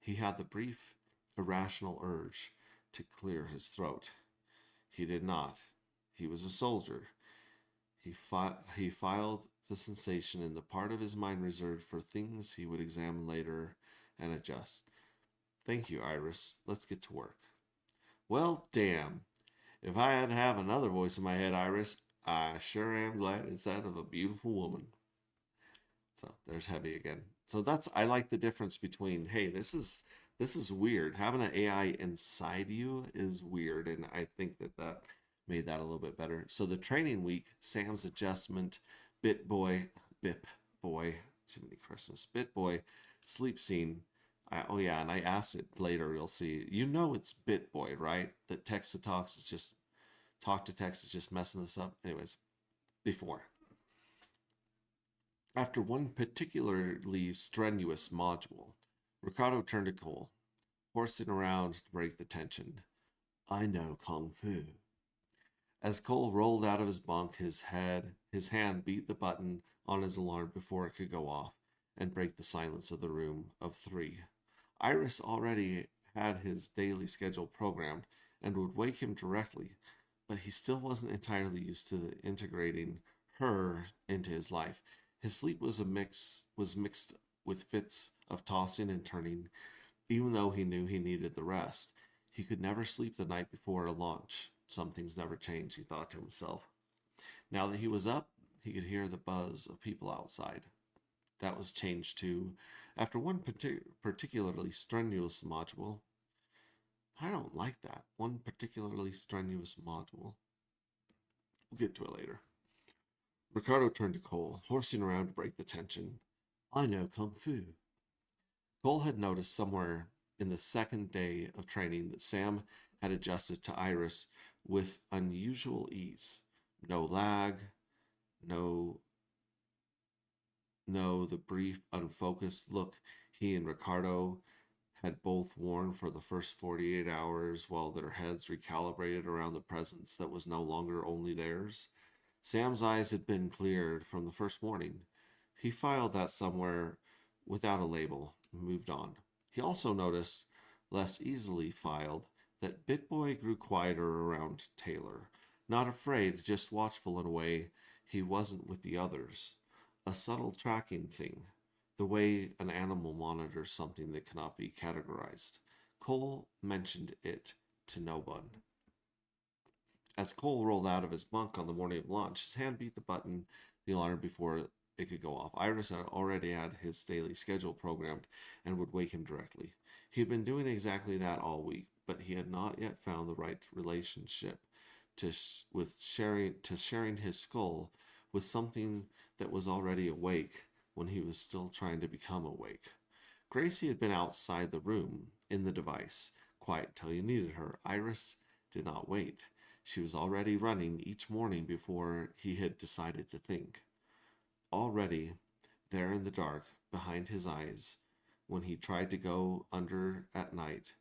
He had the brief, irrational urge to clear his throat. He did not. He was a soldier. He filed the sensation in the part of his mind reserved for things he would examine later and adjust. Thank you, Iris. Let's get to work. Well, damn. If I had to have another voice in my head, Iris, I sure am glad it's that of a beautiful woman. So there's Heavy again. So I like the difference between, hey, this is weird. Having an AI inside you is weird, and I think that made that a little bit better. So the training week, Sam's adjustment, Bit Boy, Jiminy Christmas, Bit Boy, sleep scene. And I asked it later, you'll see. It's Bit Boy, right? That text to talks is just, talk to text is just messing this up. Anyways, before. After one particularly strenuous module, Ricardo turned to Cole, horsing around to break the tension. I know Kung Fu. As Cole rolled out of his bunk, his hand beat the button on his alarm before it could go off and break the silence of the room of three. Iris already had his daily schedule programmed and would wake him directly, but he still wasn't entirely used to integrating her into his life. His sleep was mixed with fits of tossing and turning, even though he knew he needed the rest. He could never sleep the night before a launch. Some things never change, he thought to himself. Now that he was up, he could hear the buzz of people outside. That was changed too. After one particularly strenuous module. I don't like that. One particularly strenuous module. We'll get to it later. Ricardo turned to Cole, horsing around to break the tension. I know Kung Fu. Cole had noticed somewhere in the second day of training that Sam had adjusted to Iris with unusual ease. No lag, no the brief, unfocused look he and Ricardo had both worn for the first 48 hours while their heads recalibrated around the presence that was no longer only theirs. Sam's eyes had been cleared from the first morning. He filed that somewhere without a label and moved on. He also noticed, less easily filed, that BitBoy grew quieter around Taylor, not afraid, just watchful in a way he wasn't with the others. A subtle tracking thing, the way an animal monitors something that cannot be categorized. Cole mentioned it to no one. As Cole rolled out of his bunk on the morning of launch, his hand beat the button, the alarm before it could go off. Iris had already had his daily schedule programmed and would wake him directly. He had been doing exactly that all week, but he had not yet found the right relationship to sharing his skull with something that was already awake when he was still trying to become awake. Gracie had been outside the room, in the device, quiet till you needed her. Iris did not wait. She was already running each morning before he had decided to think. Already, there in the dark, behind his eyes, when he tried to go under at night,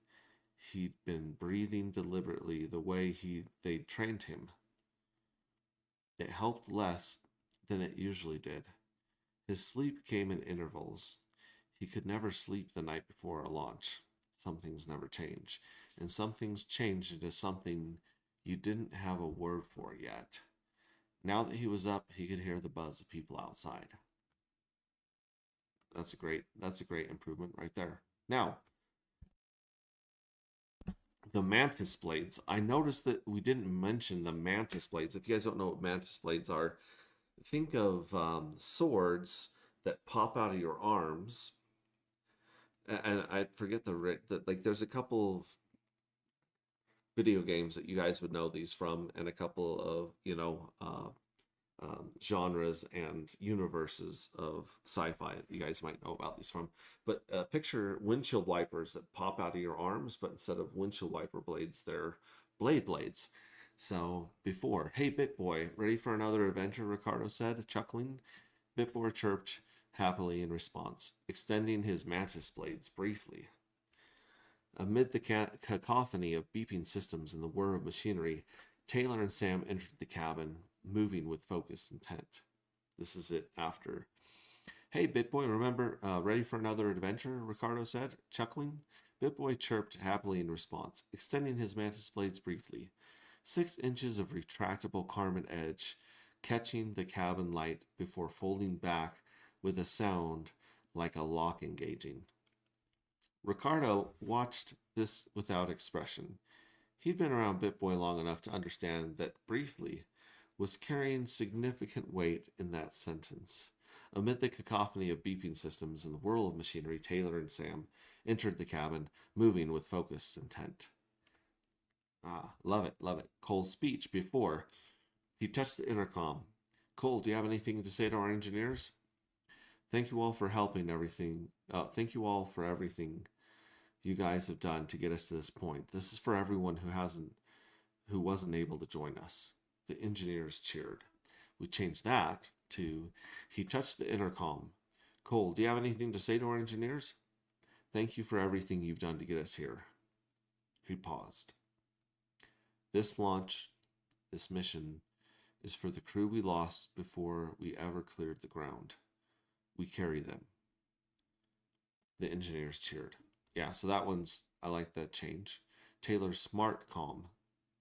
he'd been breathing deliberately the way they'd trained him. It helped less than it usually did. His sleep came in intervals. He could never sleep the night before a launch. Some things never change. And some things changed into something you didn't have a word for yet. Now that he was up, he could hear the buzz of people outside. That's a great improvement right there. Now, the mantis blades. I noticed that we didn't mention the mantis blades. If you guys don't know what mantis blades are, think of swords that pop out of your arms. And I forget like there's a couple of video games that you guys would know these from, and a couple of genres and universes of sci-fi that you guys might know about these from. But picture windshield wipers that pop out of your arms, but instead of windshield wiper blades, they're blades. So before, "Hey BitBoy, ready for another adventure?" Ricardo said, chuckling. BitBoy chirped happily in response, extending his mantis blades briefly. Amid the cacophony of beeping systems and the whir of machinery, Taylor and Sam entered the cabin, moving with focused intent. This is it after. "Hey, BitBoy, remember, ready for another adventure?" Ricardo said, chuckling. BitBoy chirped happily in response, extending his mantis blades briefly. 6 inches of retractable carbon edge, catching the cabin light before folding back with a sound like a lock engaging. Ricardo watched this without expression. He'd been around BitBoy long enough to understand that briefly was carrying significant weight in that sentence. Amid the cacophony of beeping systems and the whirl of machinery, Taylor and Sam entered the cabin, moving with focused intent. Love it, love it. Cole's speech before he touched the intercom. "Cole, do you have anything to say to our engineers?" Thank you all for everything you guys have done to get us to this point. This is for everyone who wasn't able to join us." The engineers cheered. We changed that to, he touched the intercom. "Cole, do you have anything to say to our engineers?" "Thank you for everything you've done to get us here." He paused. "This launch, this mission, is for the crew we lost before we ever cleared the ground. We carry them." The engineers cheered. Yeah, so that one's, I like that change. Taylor's smart calm.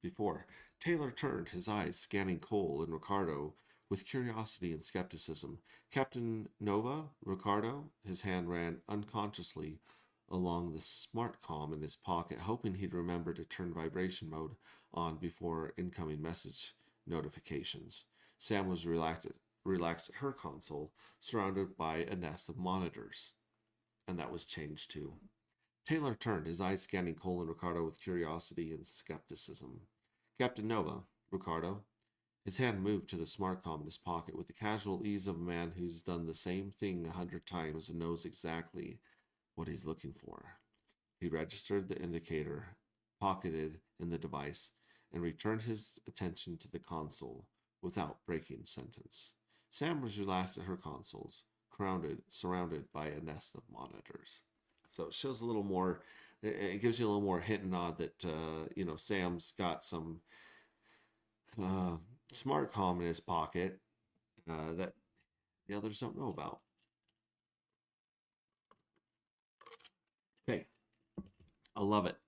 Before, Taylor turned, his eyes scanning Cole and Ricardo with curiosity and skepticism. "Captain Nova, Ricardo," his hand ran unconsciously along the smart comm in his pocket, hoping he'd remember to turn vibration mode on before incoming message notifications. Sam was relaxed at her console, surrounded by a nest of monitors. And that was changed too. Taylor turned, his eyes scanning Cole and Ricardo with curiosity and skepticism. "Captain Nova, Ricardo." His hand moved to the smartcom in his pocket with the casual ease of a man who's done the same thing 100 times and knows exactly what he's looking for. He registered the indicator pocketed in the device and returned his attention to the console without breaking sentence. Sam was relaxed at her consoles, surrounded by a nest of monitors. So it shows a little more, it gives you a little more hint and nod that, Sam's got some smart comm in his pocket that the others don't know about. Okay, I love it.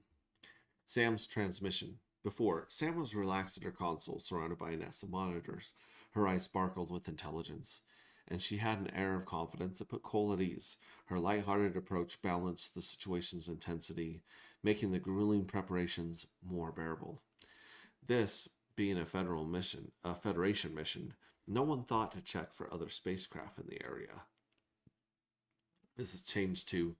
Sam's transmission. Before, Sam was relaxed at her console, surrounded by a nest of monitors. Her eyes sparkled with intelligence, and she had an air of confidence that put Cole at ease. Her light-hearted approach balanced the situation's intensity, making the grueling preparations more bearable. This being a Federation mission, no one thought to check for other spacecraft in the area. This has changed to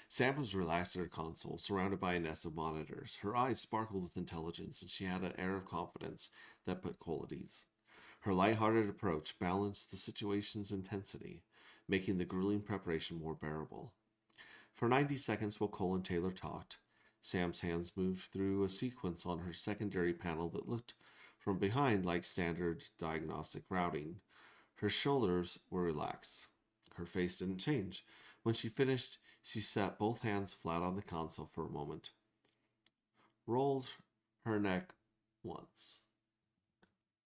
Sam was relaxed at her console, surrounded by a nest of monitors. Her eyes sparkled with intelligence, and she had an air of confidence that put Cole at ease. Her light-hearted approach balanced the situation's intensity, making the grueling preparation more bearable. For 90 seconds while Cole and Taylor talked, Sam's hands moved through a sequence on her secondary panel that looked from behind like standard diagnostic routing. Her shoulders were relaxed. Her face didn't change. When she finished, she set both hands flat on the console for a moment, rolled her neck once,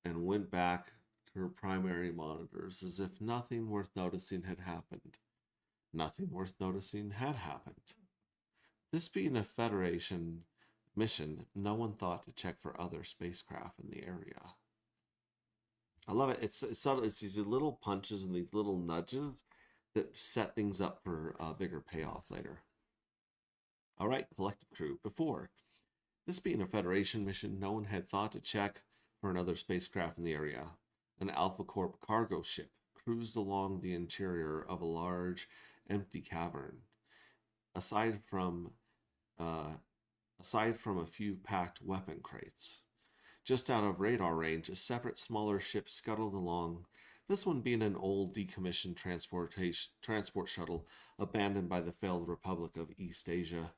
and went back to her primary monitors as if nothing worth noticing had happened. Nothing worth noticing had happened. This being a Federation mission, no one thought to check for other spacecraft in the area. I love it. It's subtle. It's these little punches and these little nudges that set things up for a bigger payoff later. All right, collective crew. Before, this being a Federation mission, no one had thought to check for another spacecraft in the area. An Alpha Corp cargo ship cruised along the interior of a large, empty cavern. Aside from a few packed weapon crates. Just out of radar range, a separate smaller ship scuttled along, this one being an old decommissioned transport shuttle abandoned by the failed Republic of East Asia.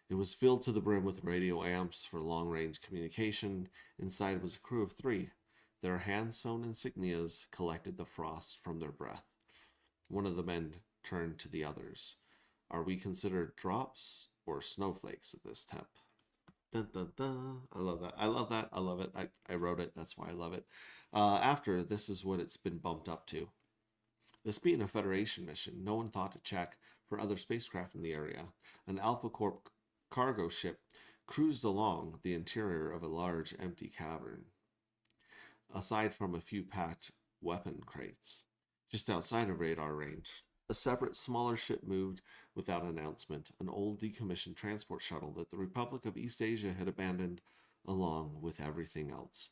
It was filled to the brim with radio amps for long-range communication. Inside was a crew of 3. Their hand-sewn insignias collected the frost from their breath. One of the men turned to the others. Are we considered drops or snowflakes at this temp? Dun, dun, dun. I love that. I love that. I love it. I wrote it. That's why I love it. After, this is what it's been bumped up to. This being a Federation mission, no one thought to check for other spacecraft in the area. An Alpha Corp cargo ship cruised along the interior of a large empty cavern. Aside from a few packed weapon crates, just outside of radar range, a separate, smaller ship moved without announcement, an old decommissioned transport shuttle that the Republic of East Asia had abandoned along with everything else.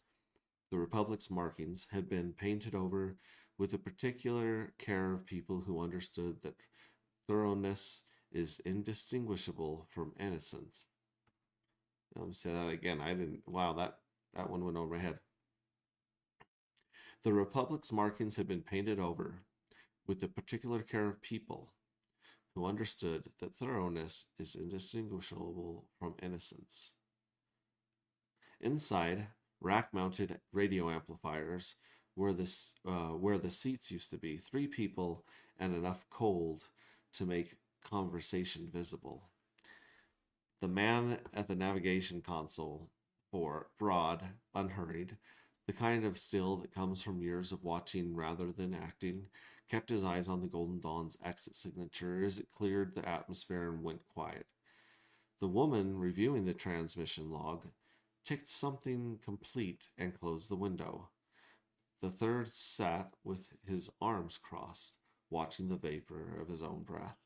The Republic's markings had been painted over with the particular care of people who understood that thoroughness is indistinguishable from innocence. Let me say that again. Wow, that one went over my head. The Republic's markings had been painted over with the particular care of people who understood that thoroughness is indistinguishable from innocence. Inside, rack-mounted radio amplifiers where the seats used to be, 3 people and enough cold to make conversation visible. The man at the navigation console, broad, unhurried, the kind of still that comes from years of watching rather than acting, kept his eyes on the Golden Dawn's exit signature as it cleared the atmosphere and went quiet. The woman reviewing the transmission log ticked something complete and closed the window. The third sat with his arms crossed, watching the vapor of his own breath.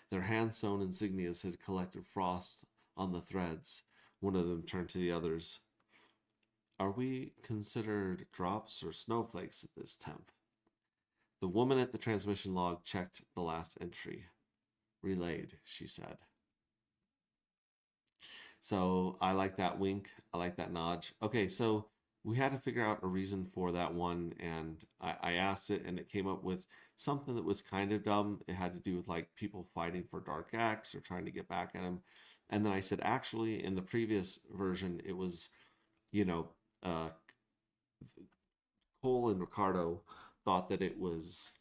Their hand-sewn insignias had collected frost on the threads. One of them turned to the others. Are we considered drops or snowflakes at this temp? The woman at the transmission log checked the last entry. Relayed, she said. So I like that wink. I like that nod. Okay, so we had to figure out a reason for that one, and I asked it, and it came up with something that was kind of dumb. It had to do with like people fighting for Dark Axe or trying to get back at him. And then I said, actually, in the previous version, it was, Cole and Ricardo thought that it was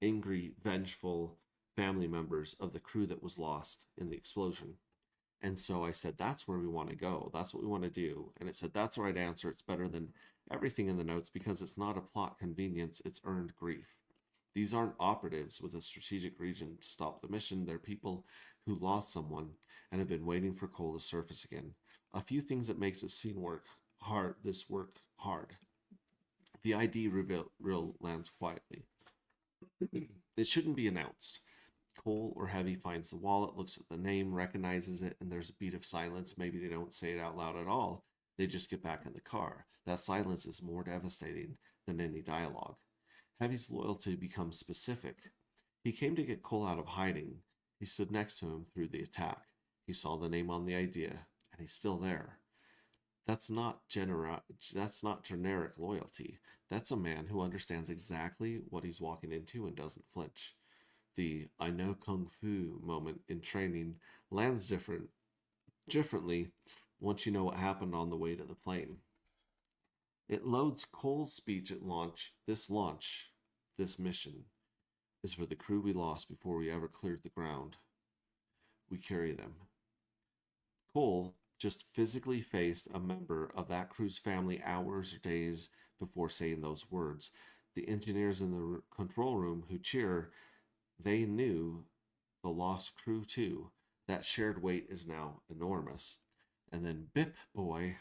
angry, vengeful family members of the crew that was lost in the explosion. And so I said, that's where we want to go. That's what we want to do. And it said, that's the right answer. It's better than everything in the notes because it's not a plot convenience. It's earned grief. These aren't operatives with a strategic reason to stop the mission. They're people who lost someone and have been waiting for Cole to surface again. A few things that makes this scene work hard. The ID reveal lands quietly. It shouldn't be announced. Cole or Heavy finds the wallet, looks at the name, recognizes it, and there's a beat of silence. Maybe they don't say it out loud at all. They just get back in the car. That silence is more devastating than any dialogue. Heavy's loyalty becomes specific. He came to get Cole out of hiding. He stood next to him through the attack. He saw the name on the idea, and he's still there. That's not generic loyalty. That's a man who understands exactly what he's walking into and doesn't flinch. The I know Kung Fu moment in training lands different differently once you know what happened on the way to the plane. It loads Cole's speech at launch. This mission is for the crew we lost before we ever cleared the ground. We carry them. Cole just physically faced a member of that crew's family hours or days before saying those words. The engineers in the control room who cheer, they knew the lost crew too. That shared weight is now enormous. And then Bip Boy,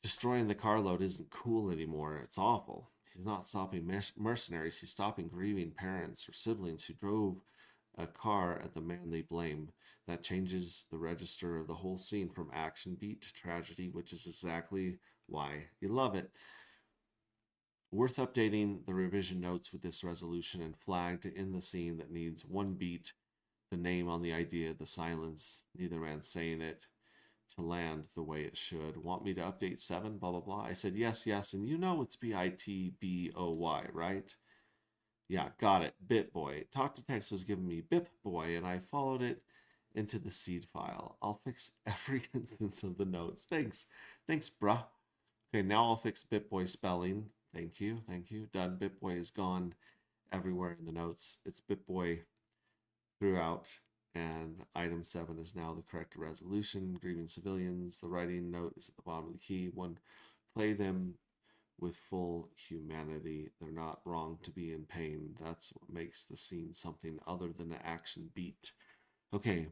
destroying the carload isn't cool anymore. It's awful. He's not stopping mercenaries. He's stopping grieving parents or siblings who drove a car at the man they blame. That changes the register of the whole scene from action beat to tragedy, which is exactly why you love it. Worth updating the revision notes with this resolution and flag to end the scene that needs one beat, the name on the idea, the silence, neither man saying it, to land the way it should. Want me to update 7, blah, blah, blah? I said, yes, and you know it's BITBOY, right? Yeah, got it. BitBoy. Talk to Text was giving me BipBoy, and I followed it into the seed file. I'll fix every instance of the notes. Thanks, bruh. Okay, now I'll fix BitBoy spelling. Thank you. Done. BitBoy is gone everywhere in the notes. It's BitBoy throughout, and item 7 is now the correct resolution. Grieving civilians. The writing note is at the bottom of the key. 1, play them with full humanity. They're not wrong to be in pain. That's what makes the scene something other than an action beat. Okay,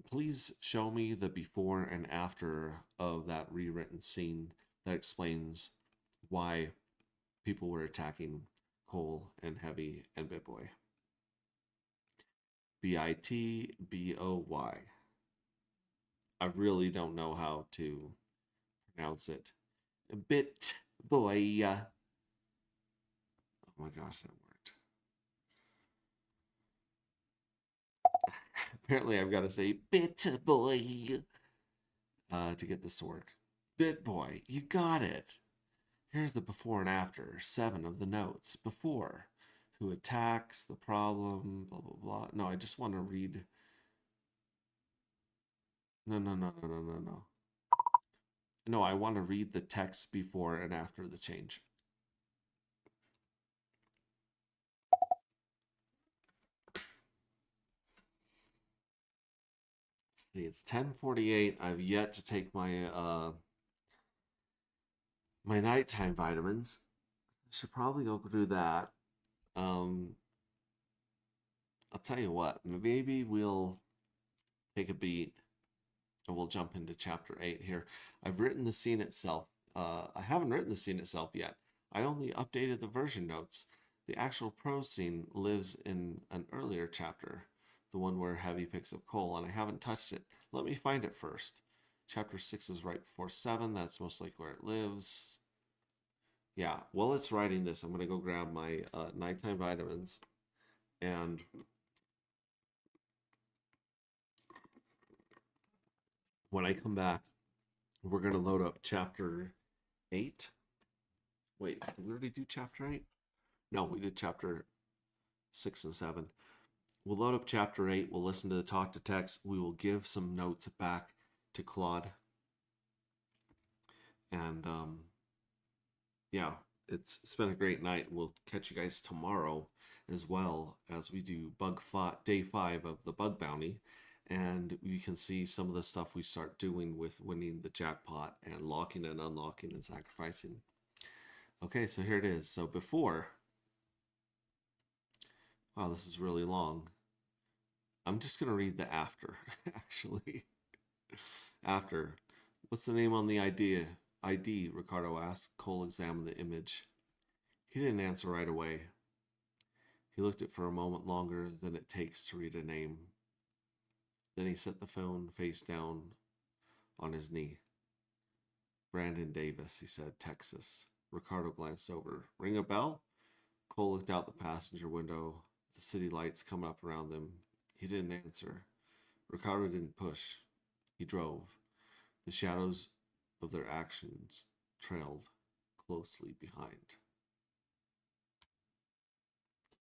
please show me the before and after of that rewritten scene that explains why people were attacking Cole and Heavy and BitBoy. BITBOY. I really don't know how to pronounce it. BitBoy. Oh my gosh, that worked. Apparently, I've got to say BitBoy to get this to work. BitBoy, you got it. Here's the before and after. 7 of the notes. Before, who attacks, the problem, blah, blah, blah. No, I just want to read. No. No, I want to read the text before and after the change. See, it's 10:48. I've yet to take my my nighttime vitamins. Should probably go do that. I'll tell you what, maybe we'll take a beat and we'll jump into chapter 8 here. I've written the scene itself. I haven't written the scene itself yet. I only updated the version notes. The actual prose scene lives in an earlier chapter, the one where Heavy picks up Cole, and I haven't touched it. Let me find it first. Chapter 6 is right before 7. That's most likely where it lives. Yeah, while it's writing this, I'm going to go grab my nighttime vitamins. And when I come back, we're going to load up chapter 8. Wait, did we already do chapter 8? No, we did chapter 6 and 7. We'll load up chapter 8. We'll listen to the talk to text. We will give some notes back to Claude. And yeah, it's been a great night. We'll catch you guys tomorrow as well as we do day 5 of the bug bounty. And you can see some of the stuff we start doing with winning the jackpot and locking and unlocking and sacrificing. Okay, so here it is. So before, wow, this is really long. I'm just going to read the after, actually. After. What's the name on the ID, Ricardo asked. Cole examined the image. He didn't answer right away. He looked at it for a moment longer than it takes to read a name. Then he set the phone face down on his knee. Brandon Davis, he said, Texas. Ricardo glanced over. Ring a bell? Cole looked out the passenger window, the city lights coming up around them. He didn't answer. Ricardo didn't push. He drove. The shadows of their actions trailed closely behind.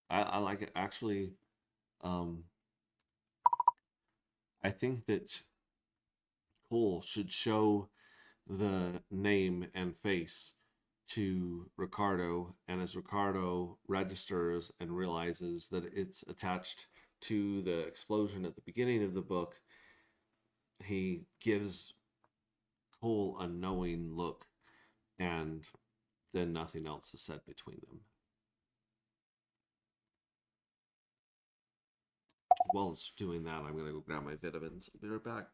I like it. Actually, I think that Cole should show the name and face to Ricardo, and as Ricardo registers and realizes that it's attached to the explosion at the beginning of the book, he gives Cole a knowing look, and then nothing else is said between them. While it's doing that, I'm gonna go grab my vitamins. I'll be right back.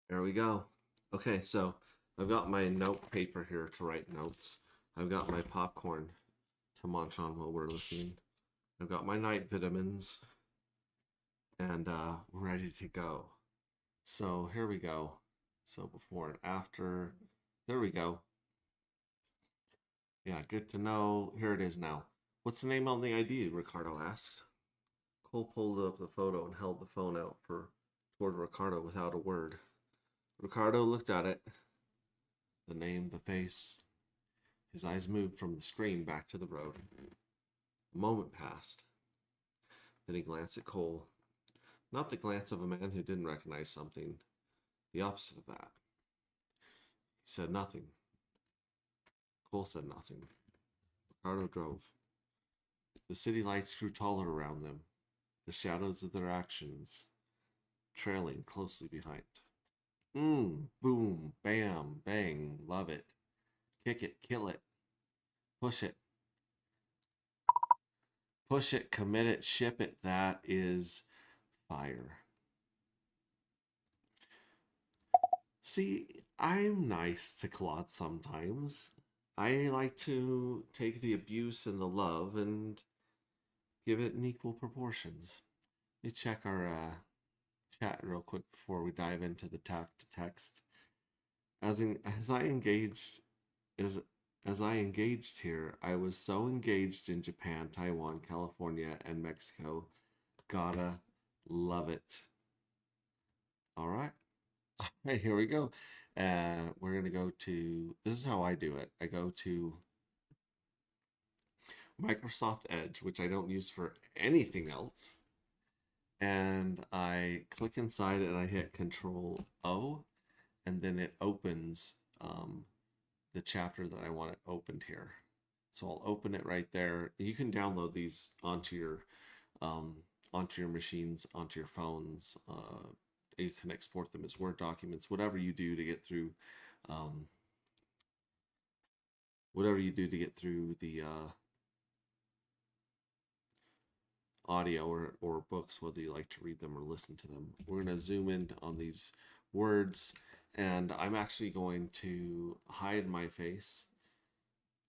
There we go. Okay, so I've got my note paper here to write notes. I've got my popcorn to munch on while we're listening. I've got my night vitamins, and we're ready to go. So here we go. So before and after. There we go. Yeah, good to know. Here it is now. What's the name on the ID? Ricardo asked. Cole pulled up the photo and held the phone out toward Ricardo without a word. Ricardo looked at it. The name, the face. His eyes moved from the screen back to the road. A moment passed. Then he glanced at Cole. Not the glance of a man who didn't recognize something. The opposite of that. He said nothing. Cole said nothing. Ricardo drove. The city lights grew taller around them, the shadows of their actions trailing closely behind. Boom, bam, bang, love it. Kick it, kill it, push it. Push it, commit it, ship it. That is fire. See, I'm nice to Claude sometimes. I like to take the abuse and the love and give it in equal proportions. Let me check our chat real quick before we dive into the text. As I engaged as I engaged here, I was so engaged in Japan, Taiwan, California, and Mexico. Gotta love it. All right. All right, here we go. We're going to go to, this is how I do it. I go to Microsoft Edge, which I don't use for anything else. And I click inside and I hit Control O, and then it opens the chapter that I want it opened here. So I'll open it right there. You can download these onto your machines, onto your phones. You can export them as Word documents, whatever you do to get through the audio or books, whether you like to read them or listen to them. We're going to zoom in on these words, and I'm actually going to hide my face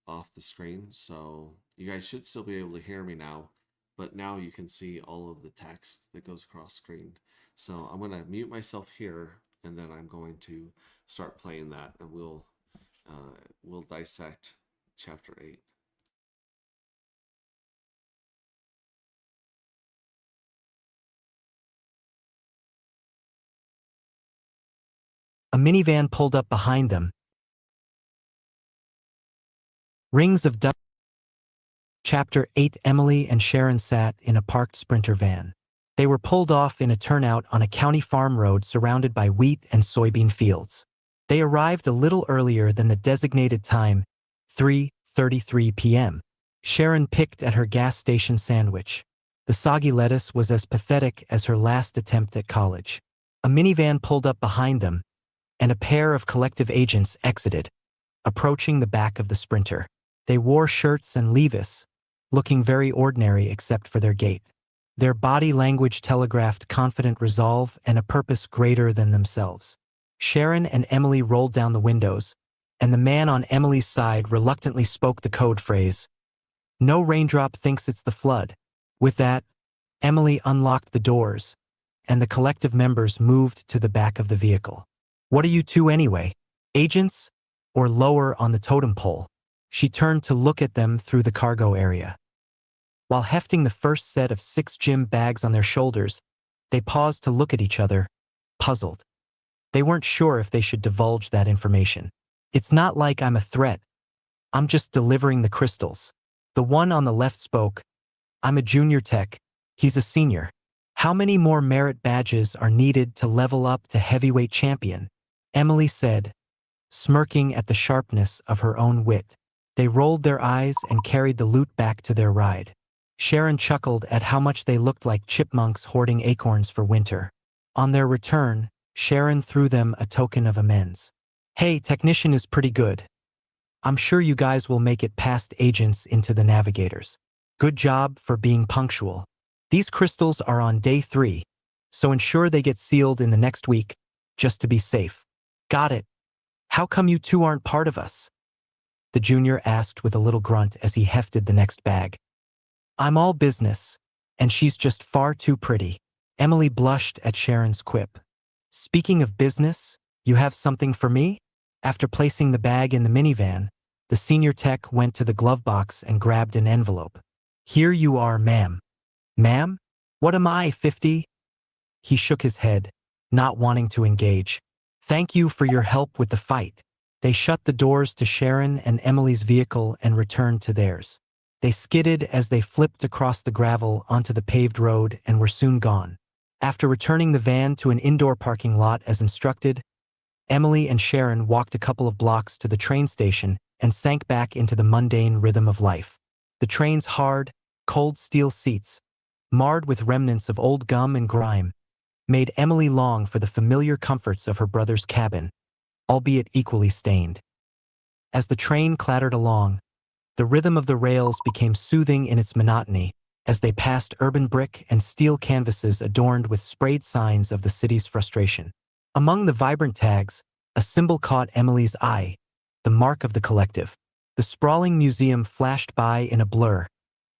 off the screen, so you guys should still be able to hear me now, but now you can see all of the text that goes across screen. So I'm going to mute myself here, and then I'm going to start playing that, and we'll dissect chapter 8. A minivan pulled up behind them. Rings of dust. Chapter 8. Emily and Sharon sat in a parked Sprinter van. They were pulled off in a turnout on a county farm road surrounded by wheat and soybean fields. They arrived a little earlier than the designated time, 3:33 p.m. Sharon picked at her gas station sandwich. The soggy lettuce was as pathetic as her last attempt at college. A minivan pulled up behind them, and a pair of collective agents exited, approaching the back of the Sprinter. They wore shirts and levis, looking very ordinary except for their gait. Their body language telegraphed confident resolve and a purpose greater than themselves. Sharon and Emily rolled down the windows, and the man on Emily's side reluctantly spoke the code phrase, "No raindrop thinks it's the flood." With that, Emily unlocked the doors, and the collective members moved to the back of the vehicle. "What are you two anyway? Agents? Or lower on the totem pole?" She turned to look at them through the cargo area. While hefting the first set of 6 gym bags on their shoulders, they paused to look at each other, puzzled. They weren't sure if they should divulge that information. "It's not like I'm a threat. I'm just delivering the crystals." The one on the left spoke. "I'm a junior tech. He's a senior. How many more merit badges are needed to level up to heavyweight champion?" Emily said, smirking at the sharpness of her own wit. They rolled their eyes and carried the loot back to their ride. Sharon chuckled at how much they looked like chipmunks hoarding acorns for winter. On their return, Sharon threw them a token of amends. "Hey, technician is pretty good. I'm sure you guys will make it past agents into the navigators. Good job for being punctual. These crystals are on day 3, so ensure they get sealed in the next week, just to be safe." "Got it. How come you two aren't part of us?" the junior asked with a little grunt as he hefted the next bag. "I'm all business, and she's just far too pretty." Emily blushed at Sharon's quip. "Speaking of business, you have something for me?" After placing the bag in the minivan, the senior tech went to the glove box and grabbed an envelope. "Here you are, ma'am." "Ma'am? What am I, 50? He shook his head, not wanting to engage. "Thank you for your help with the fight." They shut the doors to Sharon and Emily's vehicle and returned to theirs. They skidded as they flipped across the gravel onto the paved road and were soon gone. After returning the van to an indoor parking lot as instructed, Emily and Sharon walked a couple of blocks to the train station and sank back into the mundane rhythm of life. The train's hard, cold steel seats, marred with remnants of old gum and grime, made Emily long for the familiar comforts of her brother's cabin, albeit equally stained. As the train clattered along, the rhythm of the rails became soothing in its monotony as they passed urban brick and steel canvases adorned with sprayed signs of the city's frustration. Among the vibrant tags, a symbol caught Emily's eye, the mark of the collective. The sprawling museum flashed by in a blur,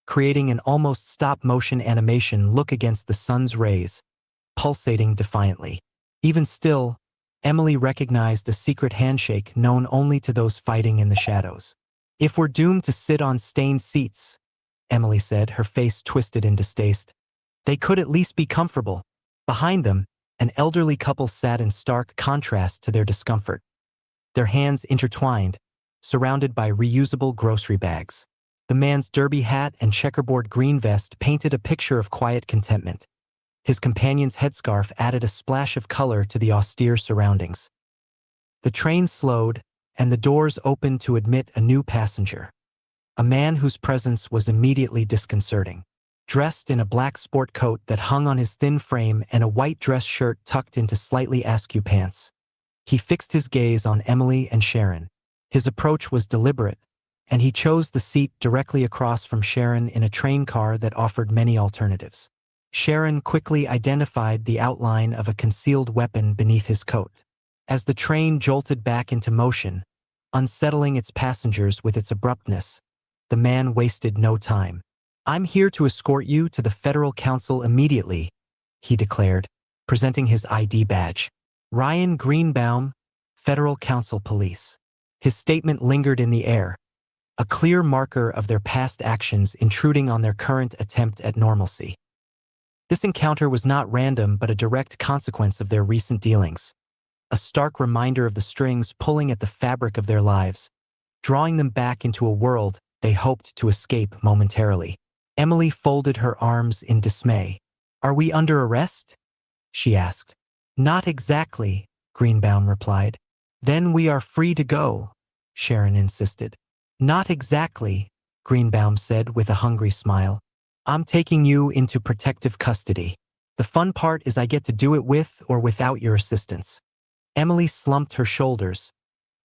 creating an almost stop-motion animation look against the sun's rays, pulsating defiantly. Even still, Emily recognized a secret handshake known only to those fighting in the shadows. "If we're doomed to sit on stained seats," Emily said, her face twisted in distaste, "they could at least be comfortable." Behind them, an elderly couple sat in stark contrast to their discomfort, their hands intertwined, surrounded by reusable grocery bags. The man's derby hat and checkerboard green vest painted a picture of quiet contentment. His companion's headscarf added a splash of color to the austere surroundings. The train slowed, and the doors opened to admit a new passenger, a man whose presence was immediately disconcerting. Dressed in a black sport coat that hung on his thin frame and a white dress shirt tucked into slightly askew pants, he fixed his gaze on Emily and Sharon. His approach was deliberate, and he chose the seat directly across from Sharon in a train car that offered many alternatives. Sharon quickly identified the outline of a concealed weapon beneath his coat. As the train jolted back into motion, unsettling its passengers with its abruptness, the man wasted no time. "I'm here to escort you to the Federal Council immediately," he declared, presenting his ID badge. "Ryan Greenbaum, Federal Council Police." His statement lingered in the air, a clear marker of their past actions intruding on their current attempt at normalcy. This encounter was not random but a direct consequence of their recent dealings, a stark reminder of the strings pulling at the fabric of their lives, drawing them back into a world they hoped to escape momentarily. Emily folded her arms in dismay. "Are we under arrest?" she asked. "Not exactly," Greenbaum replied. "Then we are free to go," Sharon insisted. "Not exactly," Greenbaum said with a hungry smile. "I'm taking you into protective custody. The fun part is I get to do it with or without your assistance." Emily slumped her shoulders,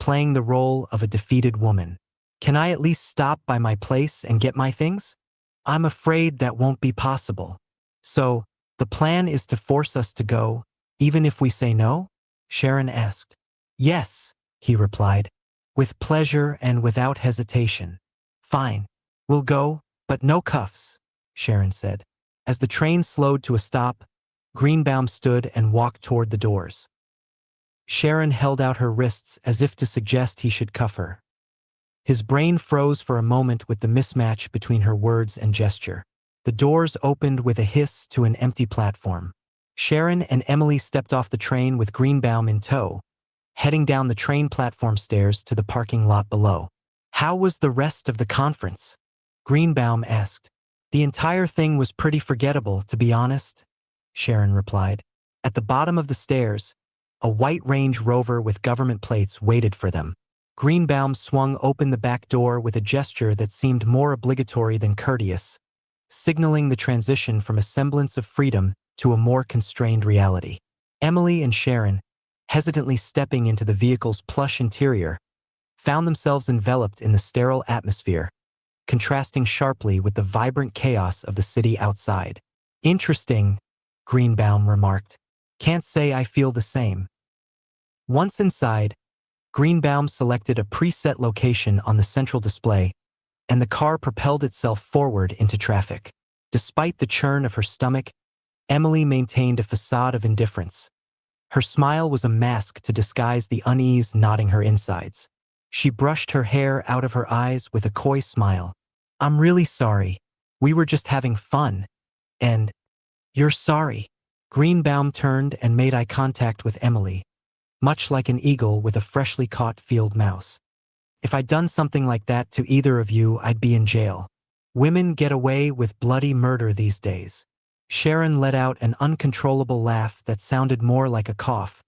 playing the role of a defeated woman. "Can I at least stop by my place and get my things?" "I'm afraid that won't be possible." "So, the plan is to force us to go, even if we say no?" Sharon asked. "Yes," he replied, "with pleasure and without hesitation." "Fine. We'll go, but no cuffs," Sharon said. As the train slowed to a stop, Greenbaum stood and walked toward the doors. Sharon held out her wrists as if to suggest he should cuff her. His brain froze for a moment with the mismatch between her words and gesture. The doors opened with a hiss to an empty platform. Sharon and Emily stepped off the train with Greenbaum in tow, heading down the train platform stairs to the parking lot below. "How was the rest of the conference?" Greenbaum asked. "The entire thing was pretty forgettable, to be honest," Sharon replied. At the bottom of the stairs, a white Range Rover with government plates waited for them. Greenbaum swung open the back door with a gesture that seemed more obligatory than courteous, signaling the transition from a semblance of freedom to a more constrained reality. Emily and Sharon, hesitantly stepping into the vehicle's plush interior, found themselves enveloped in the sterile atmosphere, contrasting sharply with the vibrant chaos of the city outside. "Interesting," Greenbaum remarked. "Can't say I feel the same." Once inside, Greenbaum selected a preset location on the central display, and the car propelled itself forward into traffic. Despite the churn of her stomach, Emily maintained a facade of indifference. Her smile was a mask to disguise the unease knotting her insides. She brushed her hair out of her eyes with a coy smile. "I'm really sorry. We were just having fun. And you're sorry." Greenbaum turned and made eye contact with Emily, much like an eagle with a freshly caught field mouse. "If I'd done something like that to either of you, I'd be in jail." Women get away with bloody murder these days. Sharon let out an uncontrollable laugh that sounded more like a cough,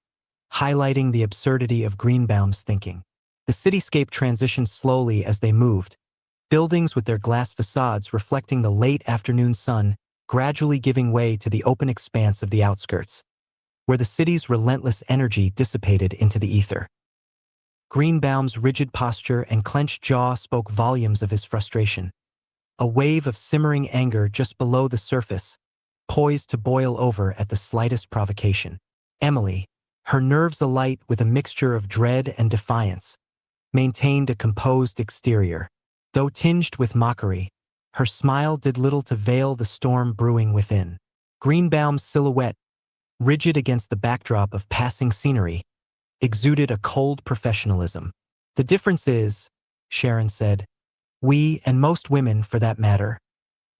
highlighting the absurdity of Greenbaum's thinking. The cityscape transitioned slowly as they moved, buildings with their glass facades reflecting the late afternoon sun, gradually giving way to the open expanse of the outskirts, where the city's relentless energy dissipated into the ether. Greenbaum's rigid posture and clenched jaw spoke volumes of his frustration. A wave of simmering anger just below the surface, poised to boil over at the slightest provocation. Emily, her nerves alight with a mixture of dread and defiance, maintained a composed exterior. Though tinged with mockery, her smile did little to veil the storm brewing within. Greenbaum's silhouette, rigid against the backdrop of passing scenery, exuded a cold professionalism. "The difference is," Sharon said, "we, and most women for that matter,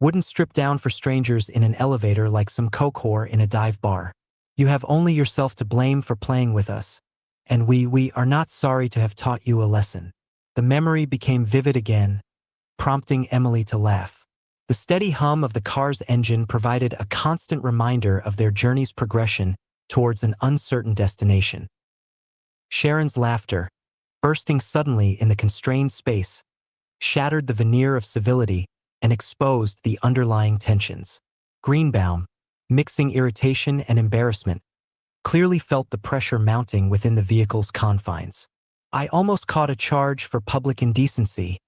wouldn't strip down for strangers in an elevator like some coke whore in a dive bar. You have only yourself to blame for playing with us, and we are not sorry to have taught you a lesson." The memory became vivid again, prompting Emily to laugh. The steady hum of the car's engine provided a constant reminder of their journey's progression towards an uncertain destination. Sharon's laughter, bursting suddenly in the constrained space, shattered the veneer of civility and exposed the underlying tensions. Greenbaum, mixing irritation and embarrassment, clearly felt the pressure mounting within the vehicle's confines. "I almost caught a charge for public indecency,"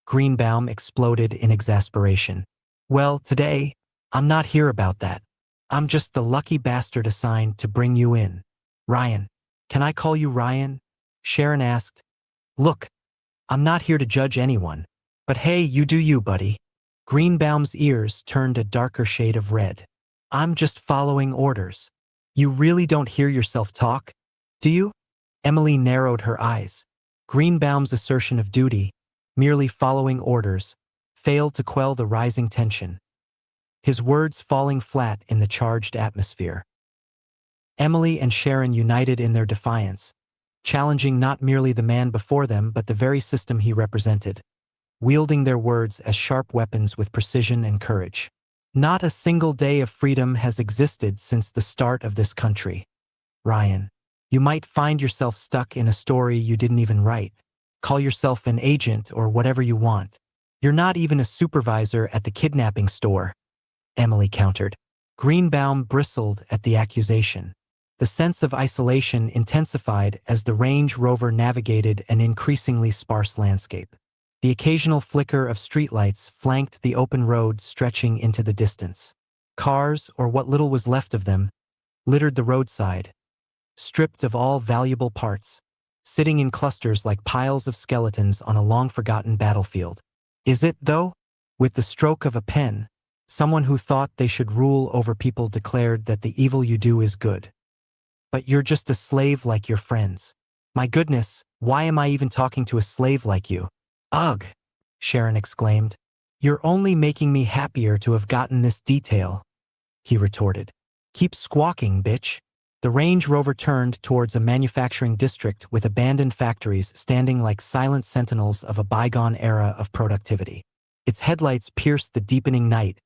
Greenbaum exploded in exasperation. "Well, today, I'm not here about that. I'm just the lucky bastard assigned to bring you in. Ryan. Can I call you Ryan?" Sharon asked. "Look, I'm not here to judge anyone, but hey, you do you, buddy." Greenbaum's ears turned a darker shade of red. "I'm just following orders. You really don't hear yourself talk, do you?" Emily narrowed her eyes. Greenbaum's assertion of duty, merely following orders, failed to quell the rising tension, his words falling flat in the charged atmosphere. Emily and Sharon united in their defiance, challenging not merely the man before them but the very system he represented, wielding their words as sharp weapons with precision and courage. "Not a single day of freedom has existed since the start of this country. Ryan, you might find yourself stuck in a story you didn't even write. Call yourself an agent or whatever you want. You're not even a supervisor at the kidnapping store," Emily countered. Greenbaum bristled at the accusation. The sense of isolation intensified as the Range Rover navigated an increasingly sparse landscape. The occasional flicker of streetlights flanked the open road stretching into the distance. Cars, or what little was left of them, littered the roadside, stripped of all valuable parts, sitting in clusters like piles of skeletons on a long-forgotten battlefield. Is it, though? With the stroke of a pen, someone who thought they should rule over people declared that the evil you do is good. But you're just a slave like your friends. My goodness, why am I even talking to a slave like you? Ugh, Sharon exclaimed. You're only making me happier to have gotten this detail, he retorted. Keep squawking, bitch. The Range Rover turned towards a manufacturing district with abandoned factories standing like silent sentinels of a bygone era of productivity. Its headlights pierced the deepening night,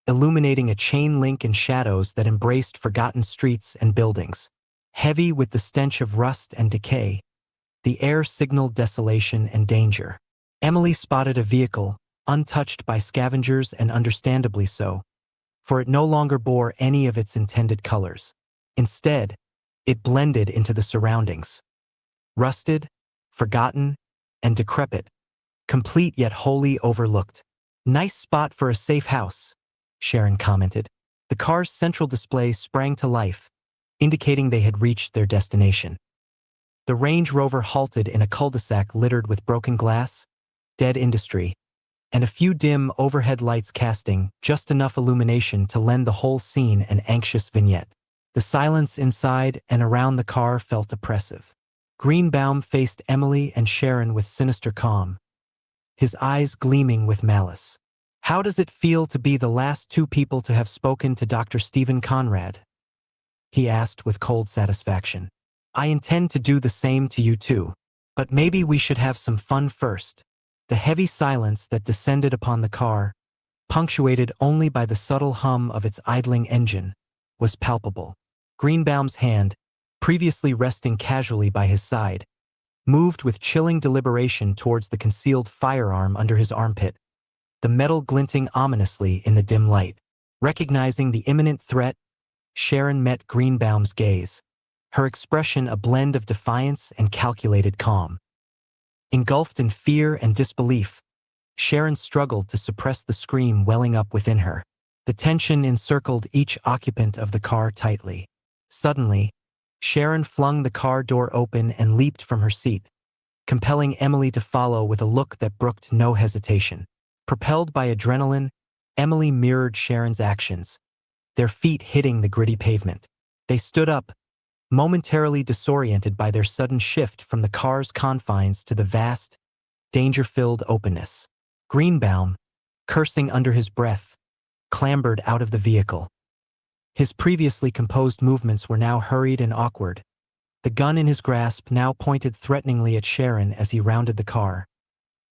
illuminating a chain link in shadows that embraced forgotten streets and buildings. Heavy with the stench of rust and decay, the air signaled desolation and danger. Emily spotted a vehicle, untouched by scavengers, and understandably so, for it no longer bore any of its intended colors. Instead, it blended into the surroundings. Rusted, forgotten, and decrepit, complete yet wholly overlooked. Nice spot for a safe house, Sharon commented. The car's central display sprang to life, indicating they had reached their destination. The Range Rover halted in a cul-de-sac littered with broken glass, dead industry, and a few dim overhead lights casting just enough illumination to lend the whole scene an anxious vignette. The silence inside and around the car felt oppressive. Greenbaum faced Emily and Sharon with sinister calm, his eyes gleaming with malice. How does it feel to be the last two people to have spoken to Dr. Stephen Conrad? He asked with cold satisfaction. I intend to do the same to you too, but maybe we should have some fun first. The heavy silence that descended upon the car punctuated only by the subtle hum of its idling engine, was palpable. Greenbaum's hand, previously resting casually by his side, moved with chilling deliberation towards the concealed firearm under his armpit, the metal glinting ominously in the dim light. Recognizing the imminent threat, Sharon met Greenbaum's gaze, her expression a blend of defiance and calculated calm. Engulfed in fear and disbelief, Sharon struggled to suppress the scream welling up within her. The tension encircled each occupant of the car tightly. Suddenly, Sharon flung the car door open and leaped from her seat, compelling Emily to follow with a look that brooked no hesitation. Propelled by adrenaline, Emily mirrored Sharon's actions, their feet hitting the gritty pavement. They stood up, momentarily disoriented by their sudden shift from the car's confines to the vast, danger-filled openness. Greenbaum, cursing under his breath, clambered out of the vehicle. His previously composed movements were now hurried and awkward, the gun in his grasp now pointed threateningly at Sharon as he rounded the car,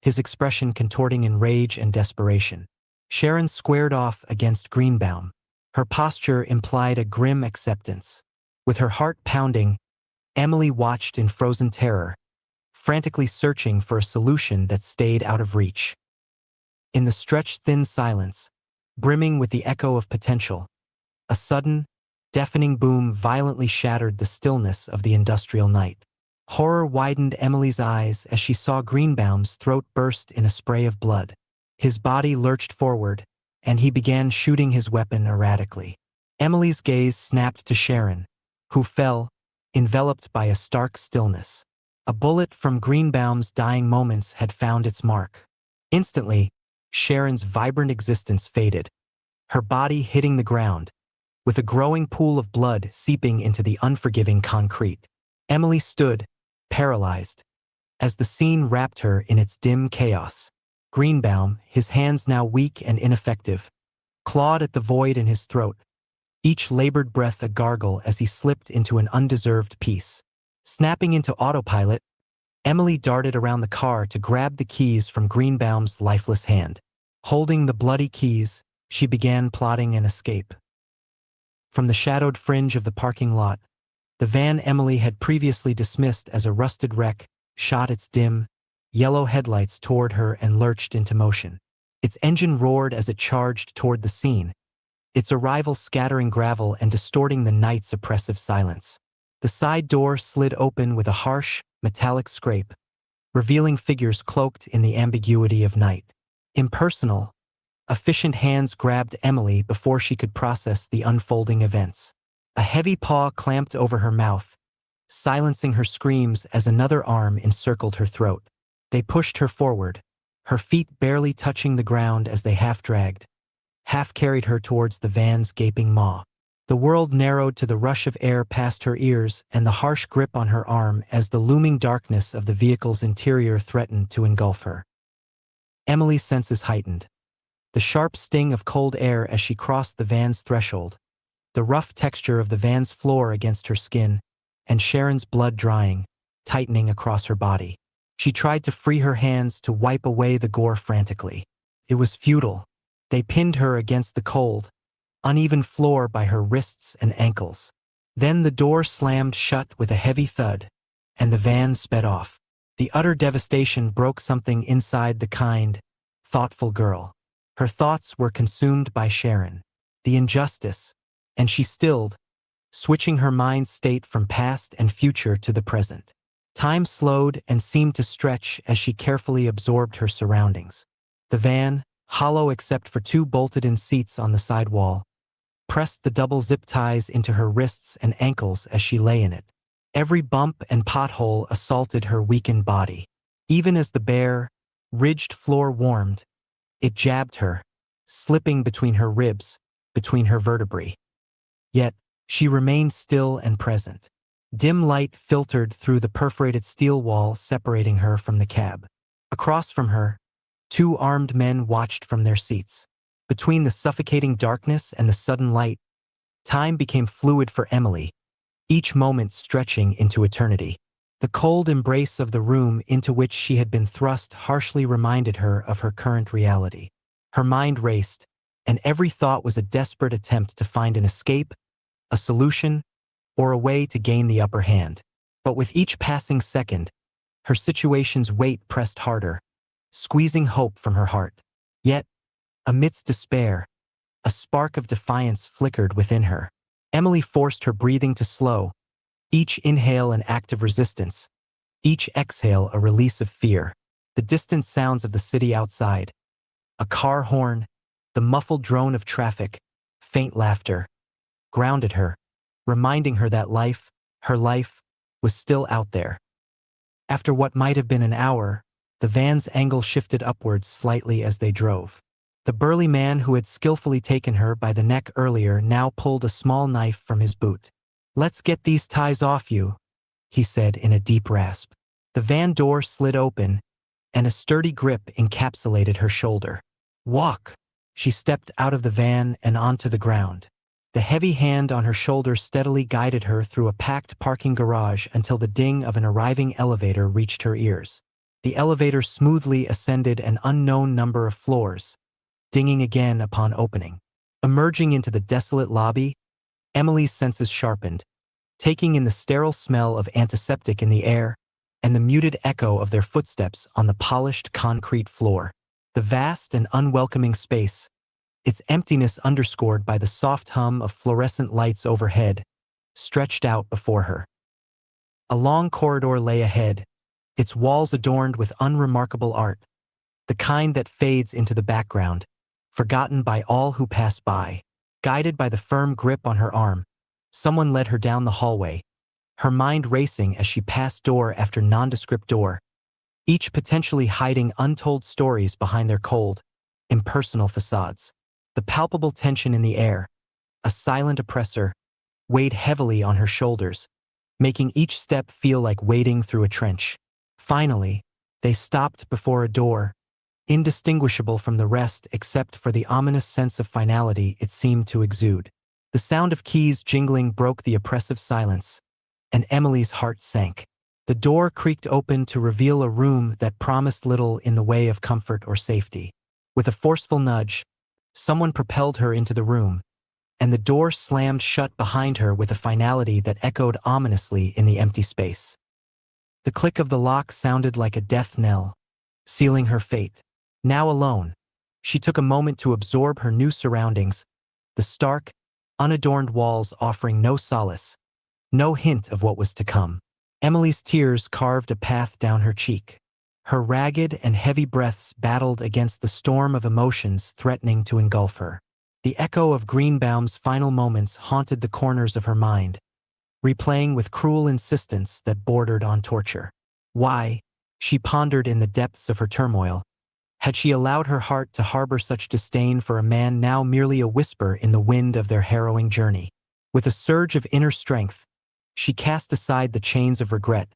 his expression contorting in rage and desperation. Sharon squared off against Greenbaum. Her posture implied a grim acceptance. With her heart pounding, Emily watched in frozen terror, frantically searching for a solution that stayed out of reach. In the stretched thin silence, brimming with the echo of potential, a sudden, deafening boom violently shattered the stillness of the industrial night. Horror widened Emily's eyes as she saw Greenbaum's throat burst in a spray of blood. His body lurched forward, and he began shooting his weapon erratically. Emily's gaze snapped to Sharon, who fell, enveloped by a stark stillness. A bullet from Greenbaum's dying moments had found its mark. Instantly, Sharon's vibrant existence faded, her body hitting the ground, with a growing pool of blood seeping into the unforgiving concrete. Emily stood, paralyzed, as the scene wrapped her in its dim chaos. Greenbaum, his hands now weak and ineffective, clawed at the void in his throat, each labored breath a gargle as he slipped into an undeserved peace. Snapping into autopilot, Emily darted around the car to grab the keys from Greenbaum's lifeless hand. Holding the bloody keys, she began plotting an escape. From the shadowed fringe of the parking lot, the van Emily had previously dismissed as a rusted wreck shot its dim, yellow headlights toward her and lurched into motion. Its engine roared as it charged toward the scene, its arrival scattering gravel and distorting the night's oppressive silence. The side door slid open with a harsh, metallic scrape, revealing figures cloaked in the ambiguity of night. Impersonal, efficient hands grabbed Emily before she could process the unfolding events. A heavy paw clamped over her mouth, silencing her screams as another arm encircled her throat. They pushed her forward, her feet barely touching the ground as they half-dragged, half-carried her towards the van's gaping maw. The world narrowed to the rush of air past her ears and the harsh grip on her arm as the looming darkness of the vehicle's interior threatened to engulf her. Emily's senses heightened. The sharp sting of cold air as she crossed the van's threshold, the rough texture of the van's floor against her skin, and Sharon's blood drying, tightening across her body. She tried to free her hands to wipe away the gore frantically. It was futile. They pinned her against the cold, uneven floor by her wrists and ankles. Then the door slammed shut with a heavy thud, and the van sped off. The utter devastation broke something inside the kind, thoughtful girl. Her thoughts were consumed by Sharon, the injustice, and she stilled, switching her mind's state from past and future to the present. Time slowed and seemed to stretch as she carefully absorbed her surroundings. The van, hollow except for two bolted-in seats on the sidewall, pressed the double zip ties into her wrists and ankles as she lay in it. Every bump and pothole assaulted her weakened body. Even as the bare, ridged floor warmed, it jabbed her, slipping between her ribs, between her vertebrae. Yet, she remained still and present. Dim light filtered through the perforated steel wall separating her from the cab. Across from her, two armed men watched from their seats. Between the suffocating darkness and the sudden light, time became fluid for Emily, each moment stretching into eternity. The cold embrace of the room into which she had been thrust harshly reminded her of her current reality. Her mind raced, and every thought was a desperate attempt to find an escape, a solution, or a way to gain the upper hand. But with each passing second, her situation's weight pressed harder, squeezing hope from her heart. Yet, amidst despair, a spark of defiance flickered within her. Emily forced her breathing to slow, each inhale an act of resistance, each exhale a release of fear. The distant sounds of the city outside, a car horn, the muffled drone of traffic, faint laughter, grounded her, reminding her that her life, was still out there. After what might have been an hour, the van's angle shifted upwards slightly as they drove. The burly man who had skillfully taken her by the neck earlier now pulled a small knife from his boot. "Let's get these ties off you," he said in a deep rasp. The van door slid open, and a sturdy grip encapsulated her shoulder. "Walk!" She stepped out of the van and onto the ground. The heavy hand on her shoulder steadily guided her through a packed parking garage until the ding of an arriving elevator reached her ears. The elevator smoothly ascended an unknown number of floors, dinging again upon opening. Emerging into the desolate lobby, Emily's senses sharpened, taking in the sterile smell of antiseptic in the air and the muted echo of their footsteps on the polished concrete floor. The vast and unwelcoming space, its emptiness underscored by the soft hum of fluorescent lights overhead, stretched out before her. A long corridor lay ahead, its walls adorned with unremarkable art, the kind that fades into the background, forgotten by all who pass by. Guided by the firm grip on her arm, someone led her down the hallway, her mind racing as she passed door after nondescript door, each potentially hiding untold stories behind their cold, impersonal facades. The palpable tension in the air, a silent oppressor, weighed heavily on her shoulders, making each step feel like wading through a trench. Finally, they stopped before a door, indistinguishable from the rest except for the ominous sense of finality it seemed to exude. The sound of keys jingling broke the oppressive silence, and Emily's heart sank. The door creaked open to reveal a room that promised little in the way of comfort or safety. With a forceful nudge, someone propelled her into the room, and the door slammed shut behind her with a finality that echoed ominously in the empty space. The click of the lock sounded like a death knell, sealing her fate. Now alone, she took a moment to absorb her new surroundings, the stark, unadorned walls offering no solace, no hint of what was to come. Emily's tears carved a path down her cheek. Her ragged and heavy breaths battled against the storm of emotions threatening to engulf her. The echo of Greenbaum's final moments haunted the corners of her mind, replaying with cruel insistence that bordered on torture. Why, she pondered in the depths of her turmoil, had she allowed her heart to harbor such disdain for a man now merely a whisper in the wind of their harrowing journey? With a surge of inner strength, she cast aside the chains of regret,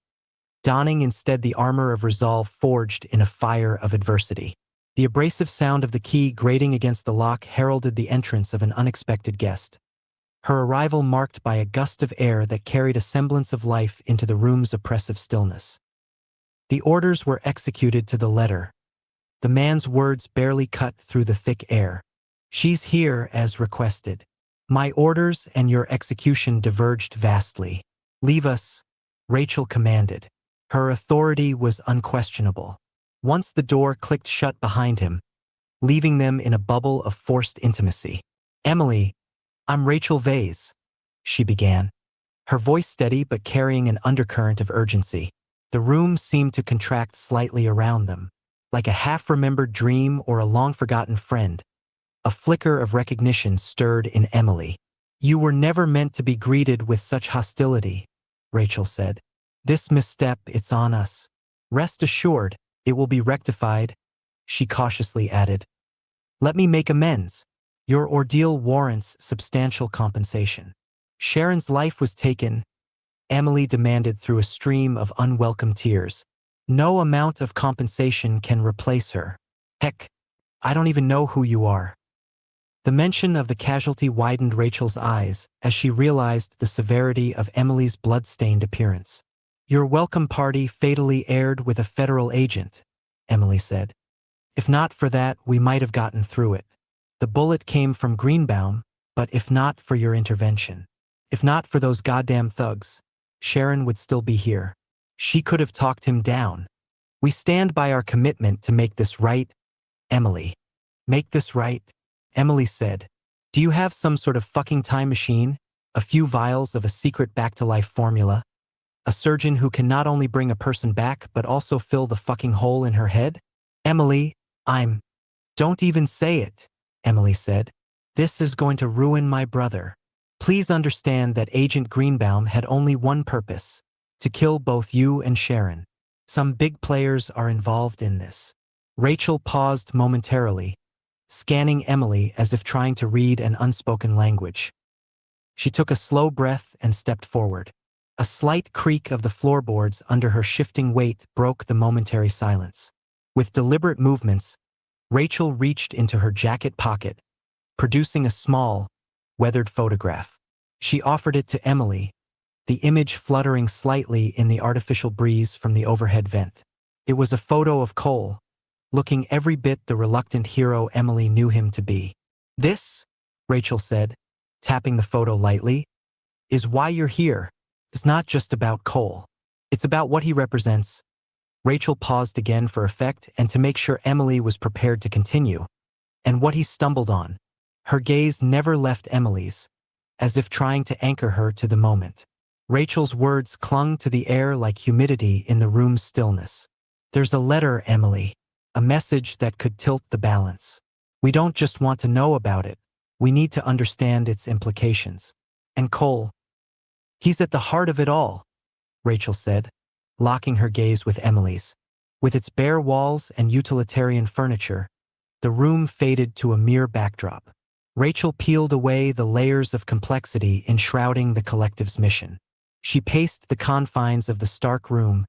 donning instead the armor of resolve forged in a fire of adversity. The abrasive sound of the key grating against the lock heralded the entrance of an unexpected guest. Her arrival marked by a gust of air that carried a semblance of life into the room's oppressive stillness. The orders were executed to the letter. The man's words barely cut through the thick air. "She's here as requested." My orders and your execution diverged vastly. "Leave us," Rachel commanded. Her authority was unquestionable. Once the door clicked shut behind him, leaving them in a bubble of forced intimacy. "Emily, I'm Rachel Vase," she began, her voice steady but carrying an undercurrent of urgency. The room seemed to contract slightly around them, like a half-remembered dream or a long-forgotten friend. A flicker of recognition stirred in Emily. "You were never meant to be greeted with such hostility," Rachel said. "This misstep, it's on us. Rest assured, it will be rectified," she cautiously added. "Let me make amends. Your ordeal warrants substantial compensation." "Sharon's life was taken," Emily demanded through a stream of unwelcome tears. "No amount of compensation can replace her. Heck, I don't even know who you are." The mention of the casualty widened Rachel's eyes as she realized the severity of Emily's blood-stained appearance. "Your welcome party fatally aired with a federal agent," Emily said. "If not for that, we might have gotten through it." The bullet came from Greenbaum, but if not for your intervention, if not for those goddamn thugs, Sharon would still be here. She could have talked him down. We stand by our commitment to make this right, Emily. Make this right, Emily said. Do you have some sort of fucking time machine? A few vials of a secret back-to-life formula? A surgeon who can not only bring a person back but also fill the fucking hole in her head? Emily, Don't even say it, Emily said. This is going to ruin my brother. Please understand that Agent Greenbaum had only one purpose: to kill both you and Sharon. Some big players are involved in this. Rachel paused momentarily, scanning Emily as if trying to read an unspoken language. She took a slow breath and stepped forward. A slight creak of the floorboards under her shifting weight broke the momentary silence. With deliberate movements, Rachel reached into her jacket pocket, producing a small, weathered photograph. She offered it to Emily, the image fluttering slightly in the artificial breeze from the overhead vent. It was a photo of Cole, looking every bit the reluctant hero Emily knew him to be. This, Rachel said, tapping the photo lightly, is why you're here. It's not just about Cole. It's about what he represents. Rachel paused again for effect and to make sure Emily was prepared to continue. And what he stumbled on. Her gaze never left Emily's, as if trying to anchor her to the moment. Rachel's words clung to the air like humidity in the room's stillness. There's a letter, Emily. A message that could tilt the balance. We don't just want to know about it. We need to understand its implications. And Cole, he's at the heart of it all, Rachel said, locking her gaze with Emily's. With its bare walls and utilitarian furniture, the room faded to a mere backdrop. Rachel peeled away the layers of complexity enshrouding the collective's mission. She paced the confines of the stark room,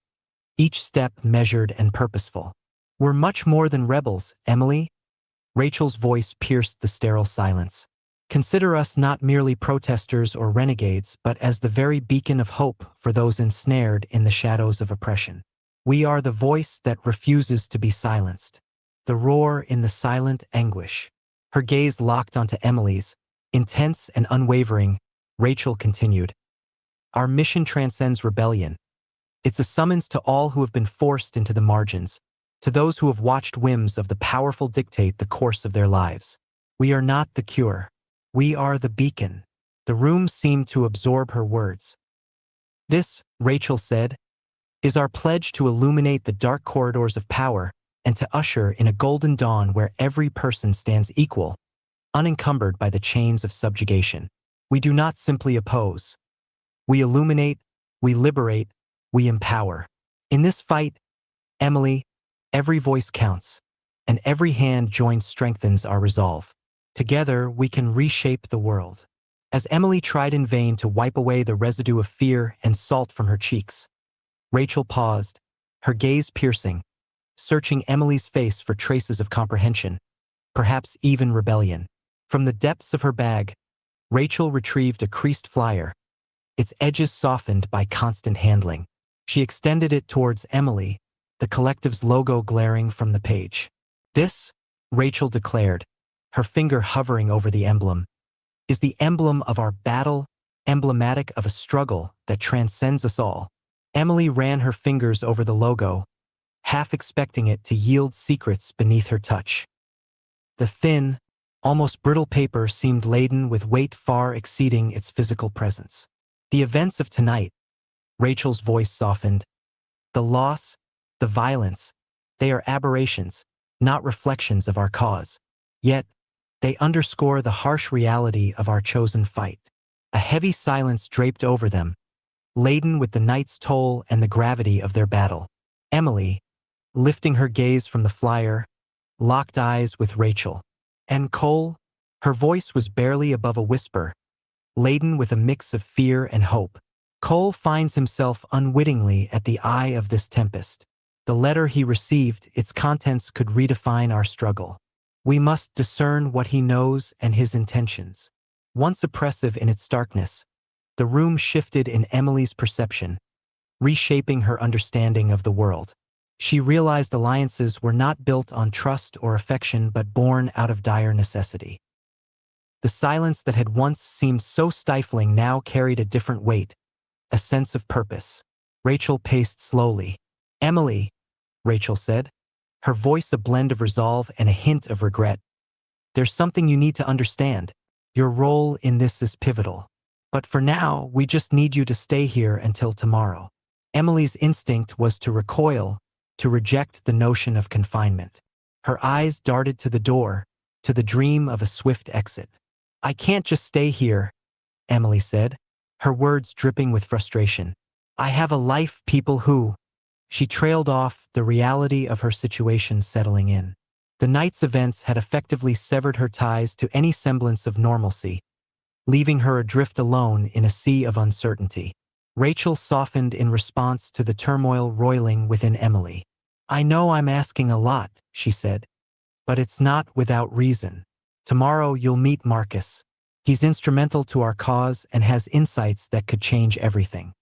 each step measured and purposeful. We're much more than rebels, Emily. Rachel's voice pierced the sterile silence. Consider us not merely protesters or renegades, but as the very beacon of hope for those ensnared in the shadows of oppression. We are the voice that refuses to be silenced, the roar in the silent anguish. Her gaze locked onto Emily's, intense and unwavering. Rachel continued. Our mission transcends rebellion. It's a summons to all who have been forced into the margins, to those who have watched whims of the powerful dictate the course of their lives. We are not the cure. We are the beacon. The room seemed to absorb her words. This, Rachel said, is our pledge to illuminate the dark corridors of power and to usher in a golden dawn where every person stands equal, unencumbered by the chains of subjugation. We do not simply oppose. We illuminate, we liberate, we empower. In this fight, Emily, every voice counts, and every hand joined strengthens our resolve. Together, we can reshape the world. As Emily tried in vain to wipe away the residue of fear and salt from her cheeks, Rachel paused, her gaze piercing, searching Emily's face for traces of comprehension, perhaps even rebellion. From the depths of her bag, Rachel retrieved a creased flyer, its edges softened by constant handling. She extended it towards Emily, the collective's logo glaring from the page. This, Rachel declared, her finger hovering over the emblem, is the emblem of our battle, emblematic of a struggle that transcends us all. Emily ran her fingers over the logo, half expecting it to yield secrets beneath her touch. The thin, almost brittle paper seemed laden with weight far exceeding its physical presence. The events of tonight, Rachel's voice softened. The loss, the violence, they are aberrations, not reflections of our cause. Yet, they underscore the harsh reality of our chosen fight. A heavy silence draped over them, laden with the night's toll and the gravity of their battle. Emily, lifting her gaze from the flyer, locked eyes with Rachel. And Cole? Her voice was barely above a whisper, laden with a mix of fear and hope. Cole finds himself unwittingly at the eye of this tempest. The letter he received, its contents could redefine our struggle. We must discern what he knows and his intentions. Once oppressive in its darkness, the room shifted in Emily's perception, reshaping her understanding of the world. She realized alliances were not built on trust or affection but born out of dire necessity. The silence that had once seemed so stifling now carried a different weight, a sense of purpose. Rachel paced slowly. "Emily," Rachel said, her voice a blend of resolve and a hint of regret. "There's something you need to understand. Your role in this is pivotal. But for now, we just need you to stay here until tomorrow." Emily's instinct was to recoil, to reject the notion of confinement. Her eyes darted to the door, to the dream of a swift exit. "I can't just stay here," Emily said, her words dripping with frustration. "I have a life, people who—" She trailed off, the reality of her situation settling in. The night's events had effectively severed her ties to any semblance of normalcy, leaving her adrift alone in a sea of uncertainty. Rachel softened in response to the turmoil roiling within Emily. "I know I'm asking a lot," she said, "but it's not without reason. Tomorrow you'll meet Marcus. He's instrumental to our cause and has insights that could change everything.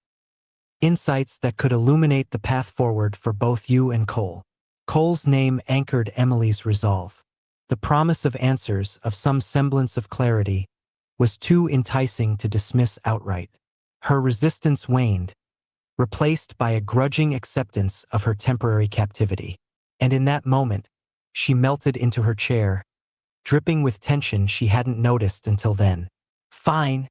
Insights that could illuminate the path forward for both you and Cole." Cole's name anchored Emily's resolve. The promise of answers, of some semblance of clarity, was too enticing to dismiss outright. Her resistance waned, replaced by a grudging acceptance of her temporary captivity. And in that moment, she melted into her chair, dripping with tension she hadn't noticed until then. "Fine,"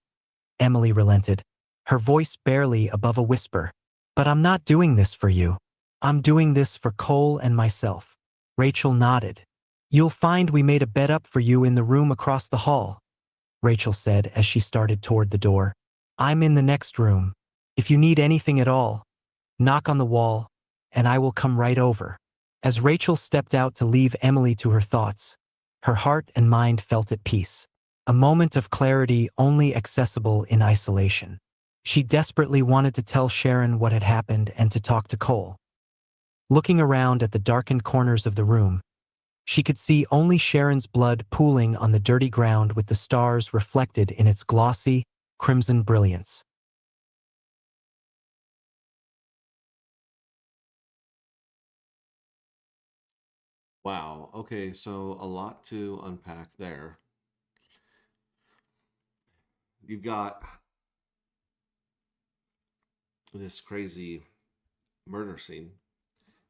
Emily relented, her voice barely above a whisper. "But I'm not doing this for you. I'm doing this for Cole and myself." Rachel nodded. "You'll find we made a bed up for you in the room across the hall," Rachel said as she started toward the door. "I'm in the next room. If you need anything at all, knock on the wall, and I will come right over." As Rachel stepped out to leave Emily to her thoughts, her heart and mind felt at peace. A moment of clarity only accessible in isolation. She desperately wanted to tell Sharon what had happened and to talk to Cole. Looking around at the darkened corners of the room, she could see only Sharon's blood pooling on the dirty ground with the stars reflected in its glossy, crimson brilliance. Wow. Okay, so a lot to unpack there. You've got this crazy murder scene.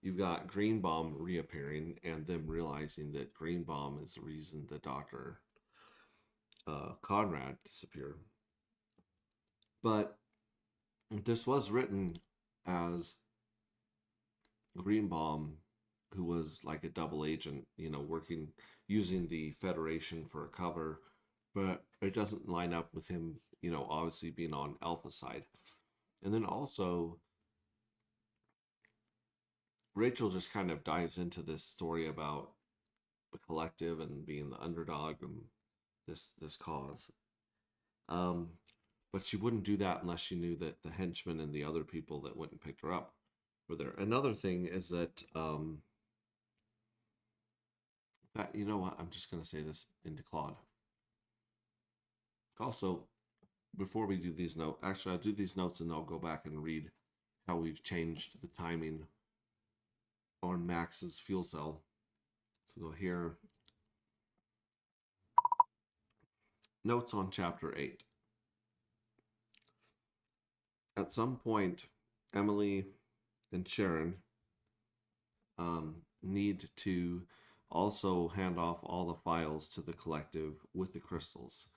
You've got Greenbaum reappearing and them realizing that Greenbaum is the reason the Dr. Conrad disappeared. But this was written as Greenbaum, who was like a double agent, working using the Federation for a cover, but it doesn't line up with him, obviously being on Alpha side. And then also, Rachel just kind of dives into this story about the collective and being the underdog and this cause. Um, but she wouldn't do that unless she knew that the henchmen and the other people that went and picked her up were there. Another thing is that you know what? I'm just going to say this into Claude. Also, before we do these notes, actually, I'll do these notes and I'll go back and read how we've changed the timing on Max's fuel cell. So go here. Notes on chapter 8. At some point, Emily and Sharon need to also hand off all the files to the collective with the crystals.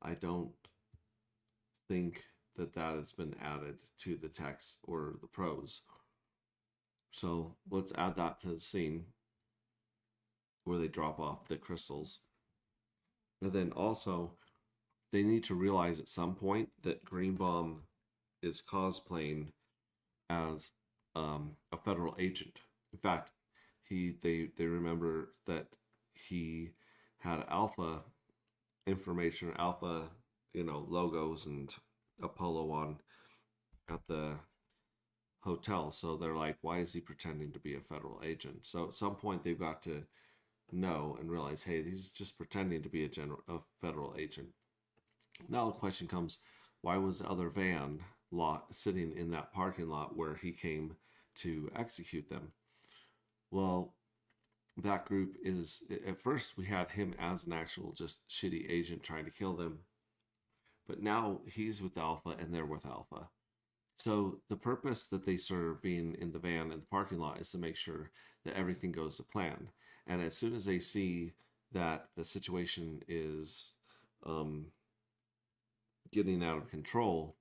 I don't think that has been added to the text or the prose. So let's add that to the scene where they drop off the crystals. And then also, they need to realize at some point that Greenbaum is cosplaying as a federal agent. In fact, they remember that he had Alpha information, Alpha, logos and Apollo on at the hotel. So they're like, why is he pretending to be a federal agent? So at some point they've got to know and realize, hey, he's just pretending to be a federal agent. Now the question comes, why was the other van lot sitting in that parking lot where he came to execute them? Well, that group is, at first we had him as an actual just shitty agent trying to kill them, but now he's with Alpha and they're with Alpha. So the purpose that they serve being in the van in the parking lot is to make sure that everything goes to plan. And as soon as they see that the situation is getting out of control,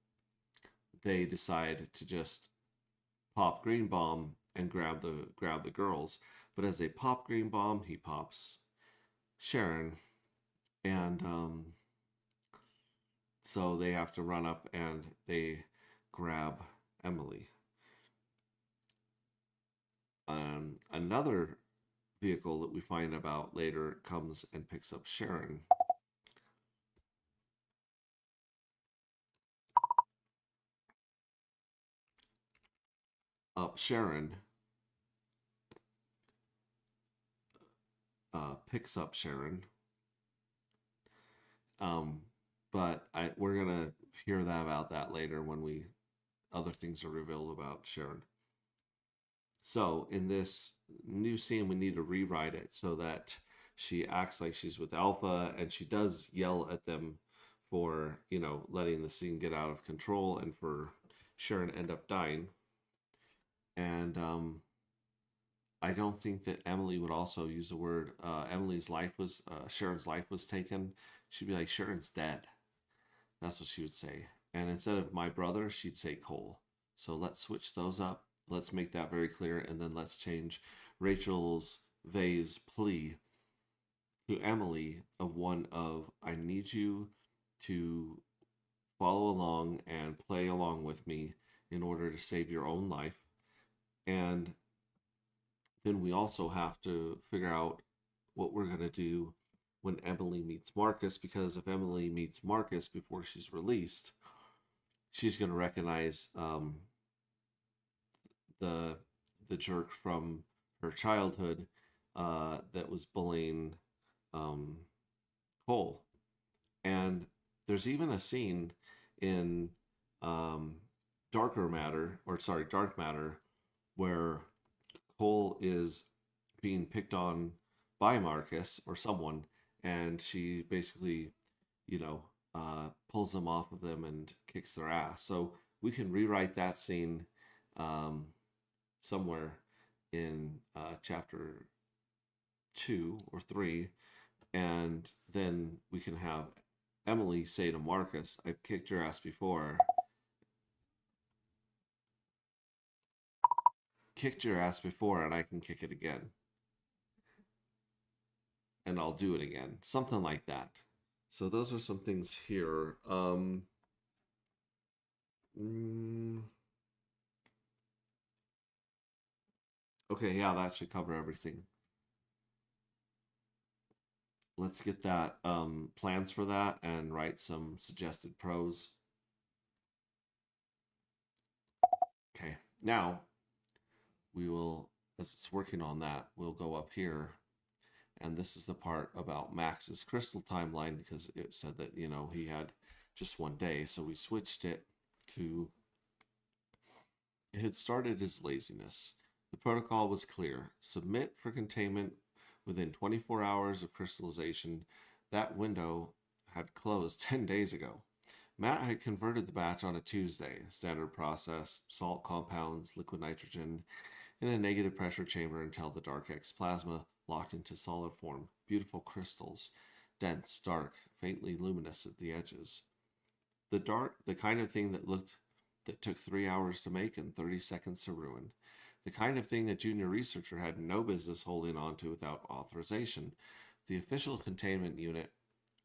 they decide to just pop Green Bomb and grab the girls. But as they pop Green Bomb, he pops Sharon, and so they have to run up and they grab Emily. Another vehicle that we find about later comes and picks up Sharon. Sharon picks up Sharon. But we're gonna hear that about that later when other things are revealed about Sharon. So in this new scene, we need to rewrite it so that she acts like she's with Alpha, and she does yell at them for, letting the scene get out of control and for Sharon end up dying. And I don't think that Emily would also use the word Sharon's life was taken. She'd be like, Sharon's dead. That's what she would say. And instead of my brother, she'd say Cole. So let's switch those up. Let's make that very clear. And then let's change Rachel's Vay's plea to Emily of one of, I need you to follow along and play along with me in order to save your own life. And then we also have to figure out what we're going to do when Emily meets Marcus, because if Emily meets Marcus before she's released, she's going to recognize the jerk from her childhood that was bullying Cole. And there's even a scene in Dark Matter, where Cole is being picked on by Marcus or someone, and she basically, pulls them off of them and kicks their ass. So we can rewrite that scene somewhere in chapter 2 or 3, and then we can have Emily say to Marcus, I've kicked your ass before. Kicked your ass before, and I can kick it again. And I'll do it again. Something like that. So those are some things here. Okay, yeah, that should cover everything. Let's get that plans for that and write some suggested prose. Okay, now we will, as it's working on that, we'll go up here. And this is the part about Max's crystal timeline, because it said that, he had just one day. So we switched it to, it had started as laziness. The protocol was clear. Submit for containment within 24 hours of crystallization. That window had closed 10 days ago. Matt had converted the batch on a Tuesday. Standard process, salt compounds, liquid nitrogen, in a negative pressure chamber until the Dark X plasma locked into solid form. Beautiful crystals, dense, dark, faintly luminous at the edges. The kind of thing that took 3 hours to make and 30 seconds to ruin. The kind of thing a junior researcher had no business holding on to without authorization. The official containment unit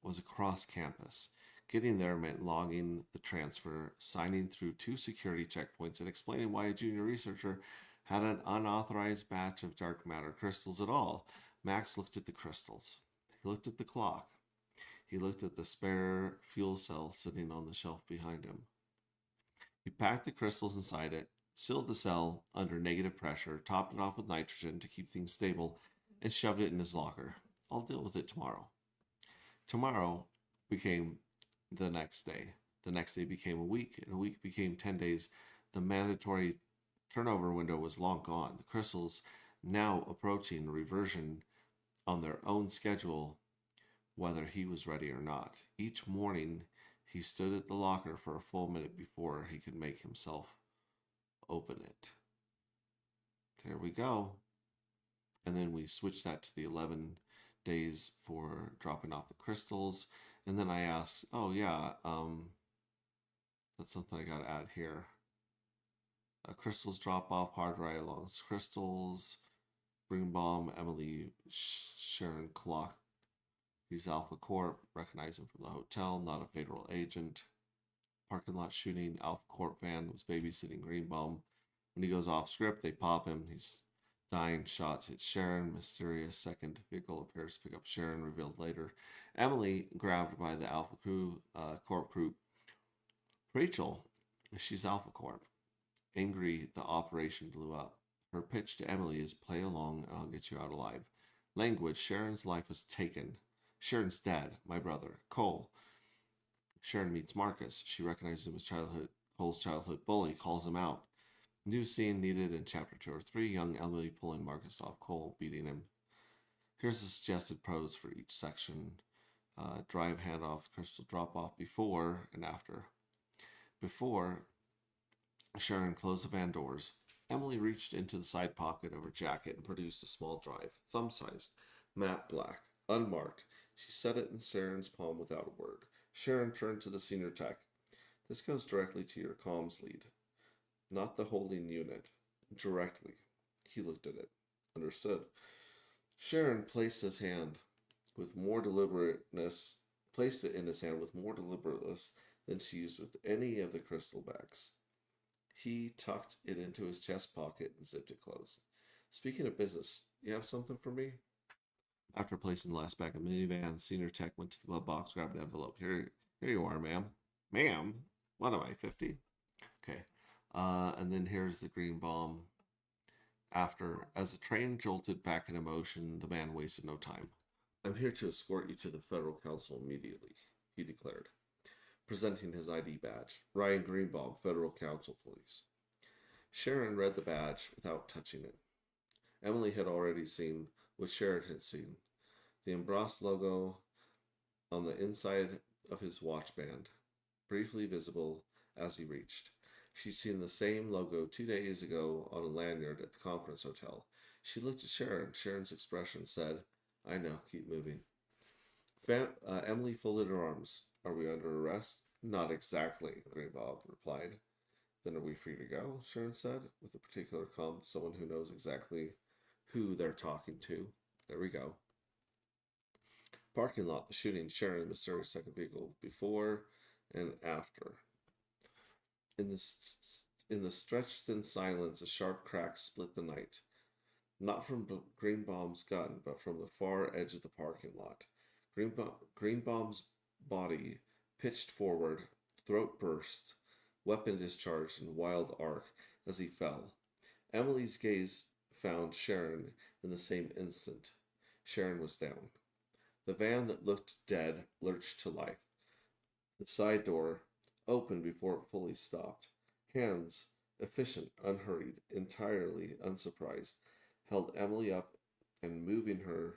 was across campus. Getting there meant logging the transfer, signing through 2 security checkpoints, and explaining why a junior researcher had an unauthorized batch of dark matter crystals at all. Max looked at the crystals. He looked at the clock. He looked at the spare fuel cell sitting on the shelf behind him. He packed the crystals inside it, sealed the cell under negative pressure, topped it off with nitrogen to keep things stable, and shoved it in his locker. I'll deal with it tomorrow. Tomorrow became the next day. The next day became a week, and a week became 10 days. The mandatory turnover window was long gone. The crystals now approaching a reversion on their own schedule, whether he was ready or not. Each morning, he stood at the locker for a full minute before he could make himself open it. There we go. And then we switch that to the 11 days for dropping off the crystals. And then I asked, oh yeah, that's something I got to add here. Crystals drop off, hard ride along crystals. Greenbaum, Emily, Sharon Clock. He's Alpha Corp. Recognize him from the hotel, not a federal agent. Parking lot shooting. Alpha Corp van was babysitting Greenbaum. When he goes off script, they pop him. He's dying. Shots hit Sharon. Mysterious second vehicle appears to pick up Sharon, revealed later. Emily grabbed by the Alpha Corp crew. Rachel, she's Alpha Corp. Angry, the operation blew up. Her pitch to Emily is play along and I'll get you out alive. Language, Sharon's life was taken. Sharon's dead, my brother, Cole. Sharon meets Marcus. She recognizes him as Cole's childhood bully, calls him out. New scene needed in chapter 2 or 3. Young Emily pulling Marcus off Cole, beating him. Here's the suggested prose for each section. Drive, handoff, crystal drop off before and after. Before, Sharon closed the van doors. Emily reached into the side pocket of her jacket and produced a small drive, thumb-sized, matte black, unmarked. She set it in Sharon's palm without a word. Sharon turned to the senior tech. This goes directly to your comms lead. Not the holding unit. Directly. He looked at it. Understood. Sharon placed it in his hand with more deliberateness than she used with any of the crystal bags. He tucked it into his chest pocket and zipped it closed. Speaking of business, you have something for me? After placing the last bag in the minivan, senior tech went to the glove box, grabbed an envelope. Here you are, ma'am. Ma'am? What am I, 50? Okay. And then here's the Greenbaum. As the train jolted back into motion, the man wasted no time. I'm here to escort you to the federal council immediately, he declared, presenting his ID badge. Ryan Greenbaum, Federal Council Police. Sharon read the badge without touching it. Emily had already seen what Sharon had seen. The embossed logo on the inside of his watch band, briefly visible as he reached. She'd seen the same logo 2 days ago on a lanyard at the conference hotel. She looked at Sharon. Sharon's expression said, I know, keep moving. Emily folded her arms. Are we under arrest? Not exactly, Greenbaum replied. Then are we free to go? Sharon said, with a particular calm, someone who knows exactly who they're talking to. There we go. Parking lot, the shooting, Sharon, the mysterious second vehicle, before and after. In the stretched thin silence, a sharp crack split the night. Not from Greenbaum's gun, but from the far edge of the parking lot. Greenbaum's body pitched forward, throat burst, weapon discharged in wild arc as he fell. Emily's gaze found Sharon in the same instant. Sharon was down. The van that looked dead lurched to life. The side door opened before it fully stopped. Hands, efficient, unhurried, entirely unsurprised, held Emily up and moving her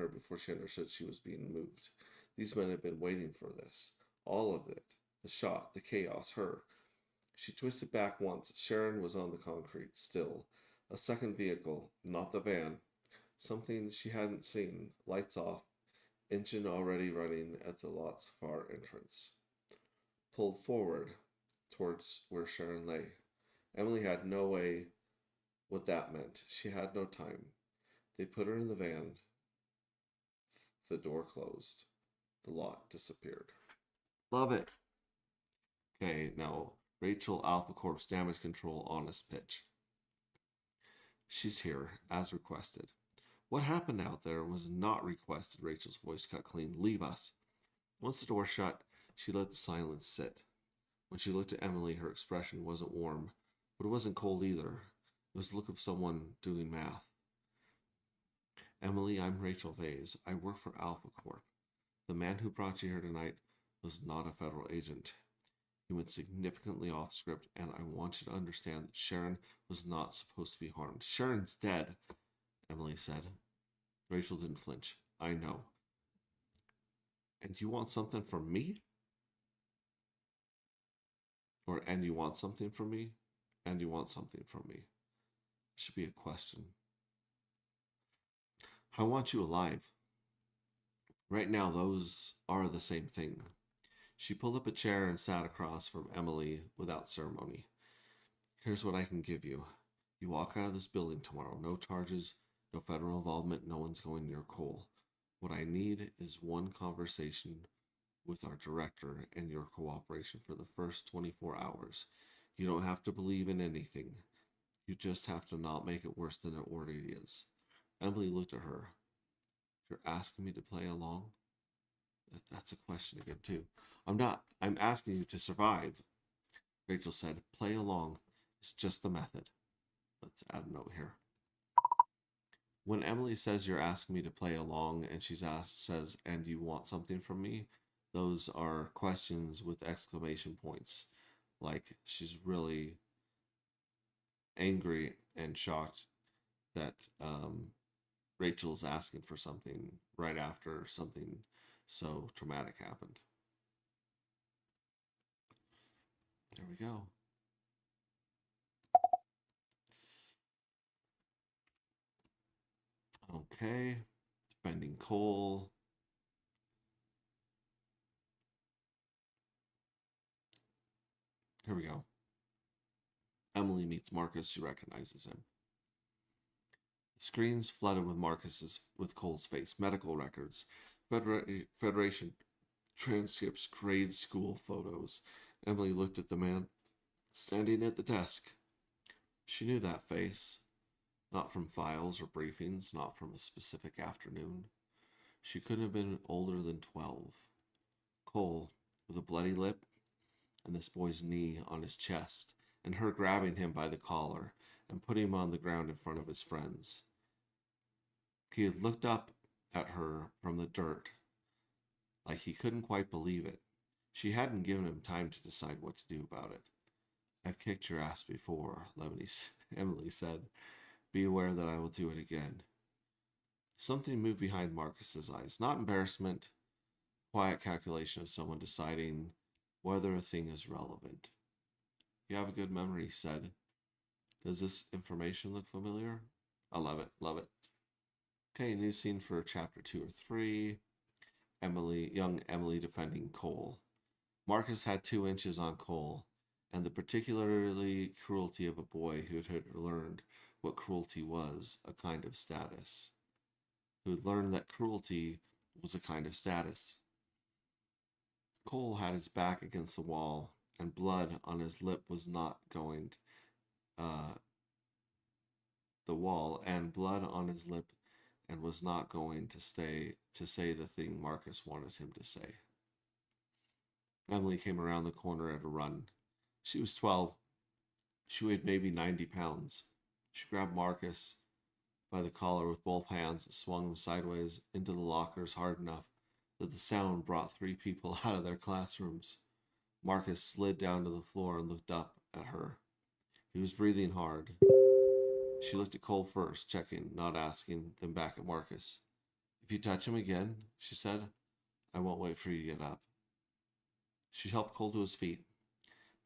before she understood she was being moved. These men had been waiting for this. All of it. The shot, the chaos, her. She twisted back once. Sharon was on the concrete, still. A second vehicle, not the van. Something she hadn't seen. Lights off. Engine already running at the lot's far entrance. Pulled forward towards where Sharon lay. Emily had no way what that meant. She had no time. They put her in the van. The door closed. The lot disappeared. Love it. Okay, now Rachel, Alpha Corp's damage control, honest pitch. She's here, as requested. What happened out there was not requested, Rachel's voice cut clean. Leave us. Once the door shut, she let the silence sit. When she looked at Emily, her expression wasn't warm, but it wasn't cold either. It was the look of someone doing math. Emily, I'm Rachel Vase. I work for Alpha Corp. The man who brought you here tonight was not a federal agent. He went significantly off script, and I want you to understand that Sharon was not supposed to be harmed. Sharon's dead, Emily said. Rachel didn't flinch. I know. And you want something from me? And you want something from me? And you want something from me? It should be a question. I want you alive. Right now, those are the same thing. She pulled up a chair and sat across from Emily without ceremony. Here's what I can give you. You walk out of this building tomorrow. No charges, no federal involvement, no one's going near Cole. What I need is one conversation with our director and your cooperation for the first 24 hours. You don't have to believe in anything. You just have to not make it worse than it already is. Emily looked at her. You're asking me to play along? That's a question again, too. I'm asking you to survive. Rachel said, play along. It's just the method. Let's add a note here. When Emily says you're asking me to play along and says, and you want something from me, those are questions with exclamation points. Like she's really angry and shocked that Rachel's asking for something right after something so traumatic happened. There we go. Okay, defending Cole. Here we go. Emily meets Marcus. She recognizes him. The screens flooded with Cole's face, medical records, Federation transcripts, grade school photos. Emily looked at the man standing at the desk. She knew that face, not from files or briefings, not from a specific afternoon. She couldn't have been older than 12. Cole, with a bloody lip, and this boy's knee on his chest, and her grabbing him by the collar and putting him on the ground in front of his friends. He had looked up at her from the dirt, like he couldn't quite believe it. She hadn't given him time to decide what to do about it. I've kicked your ass before, Emily said. Be aware that I will do it again. Something moved behind Marcus's eyes. Not embarrassment, quiet calculation of someone deciding whether a thing is relevant. You have a good memory, he said. Does this information look familiar? I love it, love it. Okay, new scene for chapter 2 or 3. Young Emily defending Cole. Marcus had 2 inches on Cole, and the particularly cruelty of a boy who had learned what cruelty was, a kind of status. Who had learned that cruelty was a kind of status. Cole had his back against the wall, and blood on his lip was not going the wall, and blood on his lip and was not going to say the thing Marcus wanted him to say. Emily came around the corner at a run. She was 12. She weighed maybe 90 pounds. She grabbed Marcus by the collar with both hands and swung him sideways into the lockers hard enough that the sound brought 3 people out of their classrooms. Marcus slid down to the floor and looked up at her. He was breathing hard. She looked at Cole first, checking, not asking, then back at Marcus. If you touch him again, she said, I won't wait for you to get up. She helped Cole to his feet.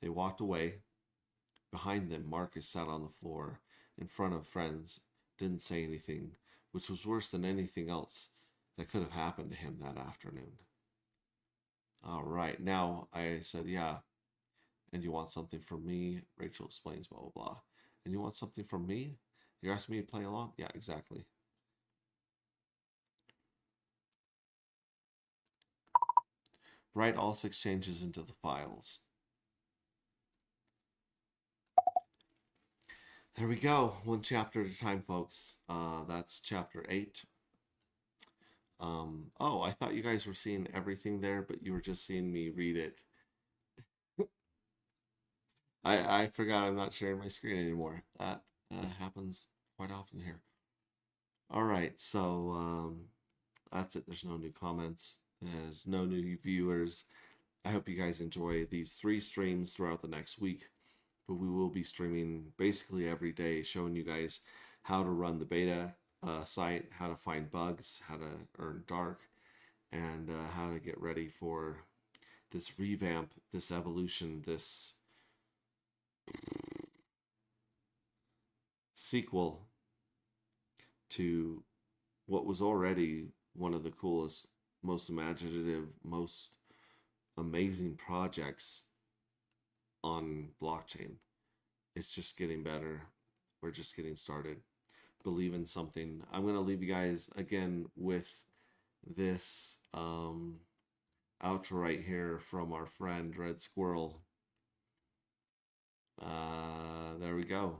They walked away. Behind them, Marcus sat on the floor, in front of friends, didn't say anything, which was worse than anything else that could have happened to him that afternoon. All right, now I said, yeah, and you want something from me? Rachel explains, blah, blah, blah. And you want something from me? You're asking me to play along? Yeah, exactly. Write all 6 changes into the files. There we go. 1 chapter at a time, folks. That's chapter 8. Oh, I thought you guys were seeing everything there, but you were just seeing me read it. I forgot I'm not sharing my screen anymore. That happens quite often here. All right, so that's it. There's no new comments. There's no new viewers. I hope you guys enjoy these 3 streams throughout the next week. But we will be streaming basically every day, showing you guys how to run the beta site, how to find bugs, how to earn dark, and how to get ready for this revamp, this evolution, this sequel to what was already one of the coolest, most imaginative, most amazing projects on blockchain. It's just getting better. We're just getting started. Believe in something. I'm going to leave you guys again with this outro right here from our friend Red Squirrel. There we go.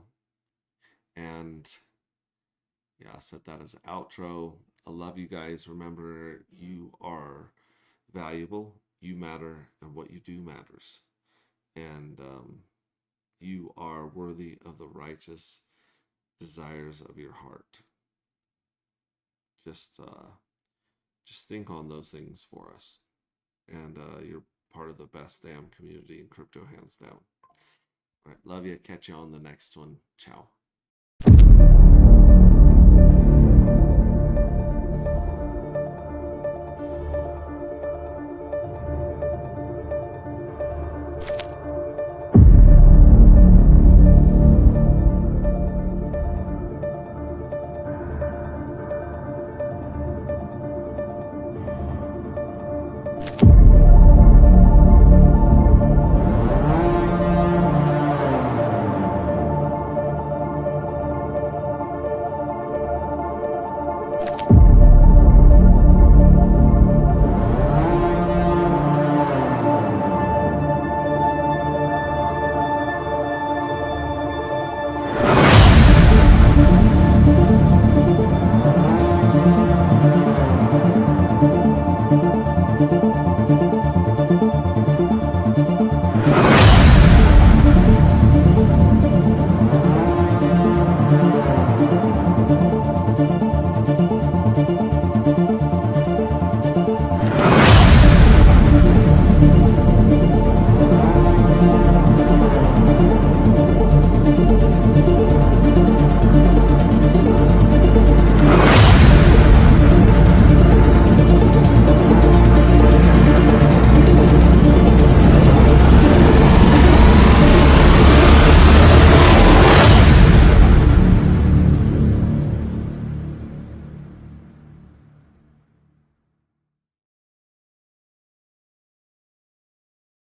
And yeah, I set that as outro. I love you guys. Remember, you are valuable, you matter, and what you do matters. And you are worthy of the righteous desires of your heart. Just think on those things for us, and you're part of the best damn community in crypto, hands down. All right, love you. Catch you on the next one. Ciao.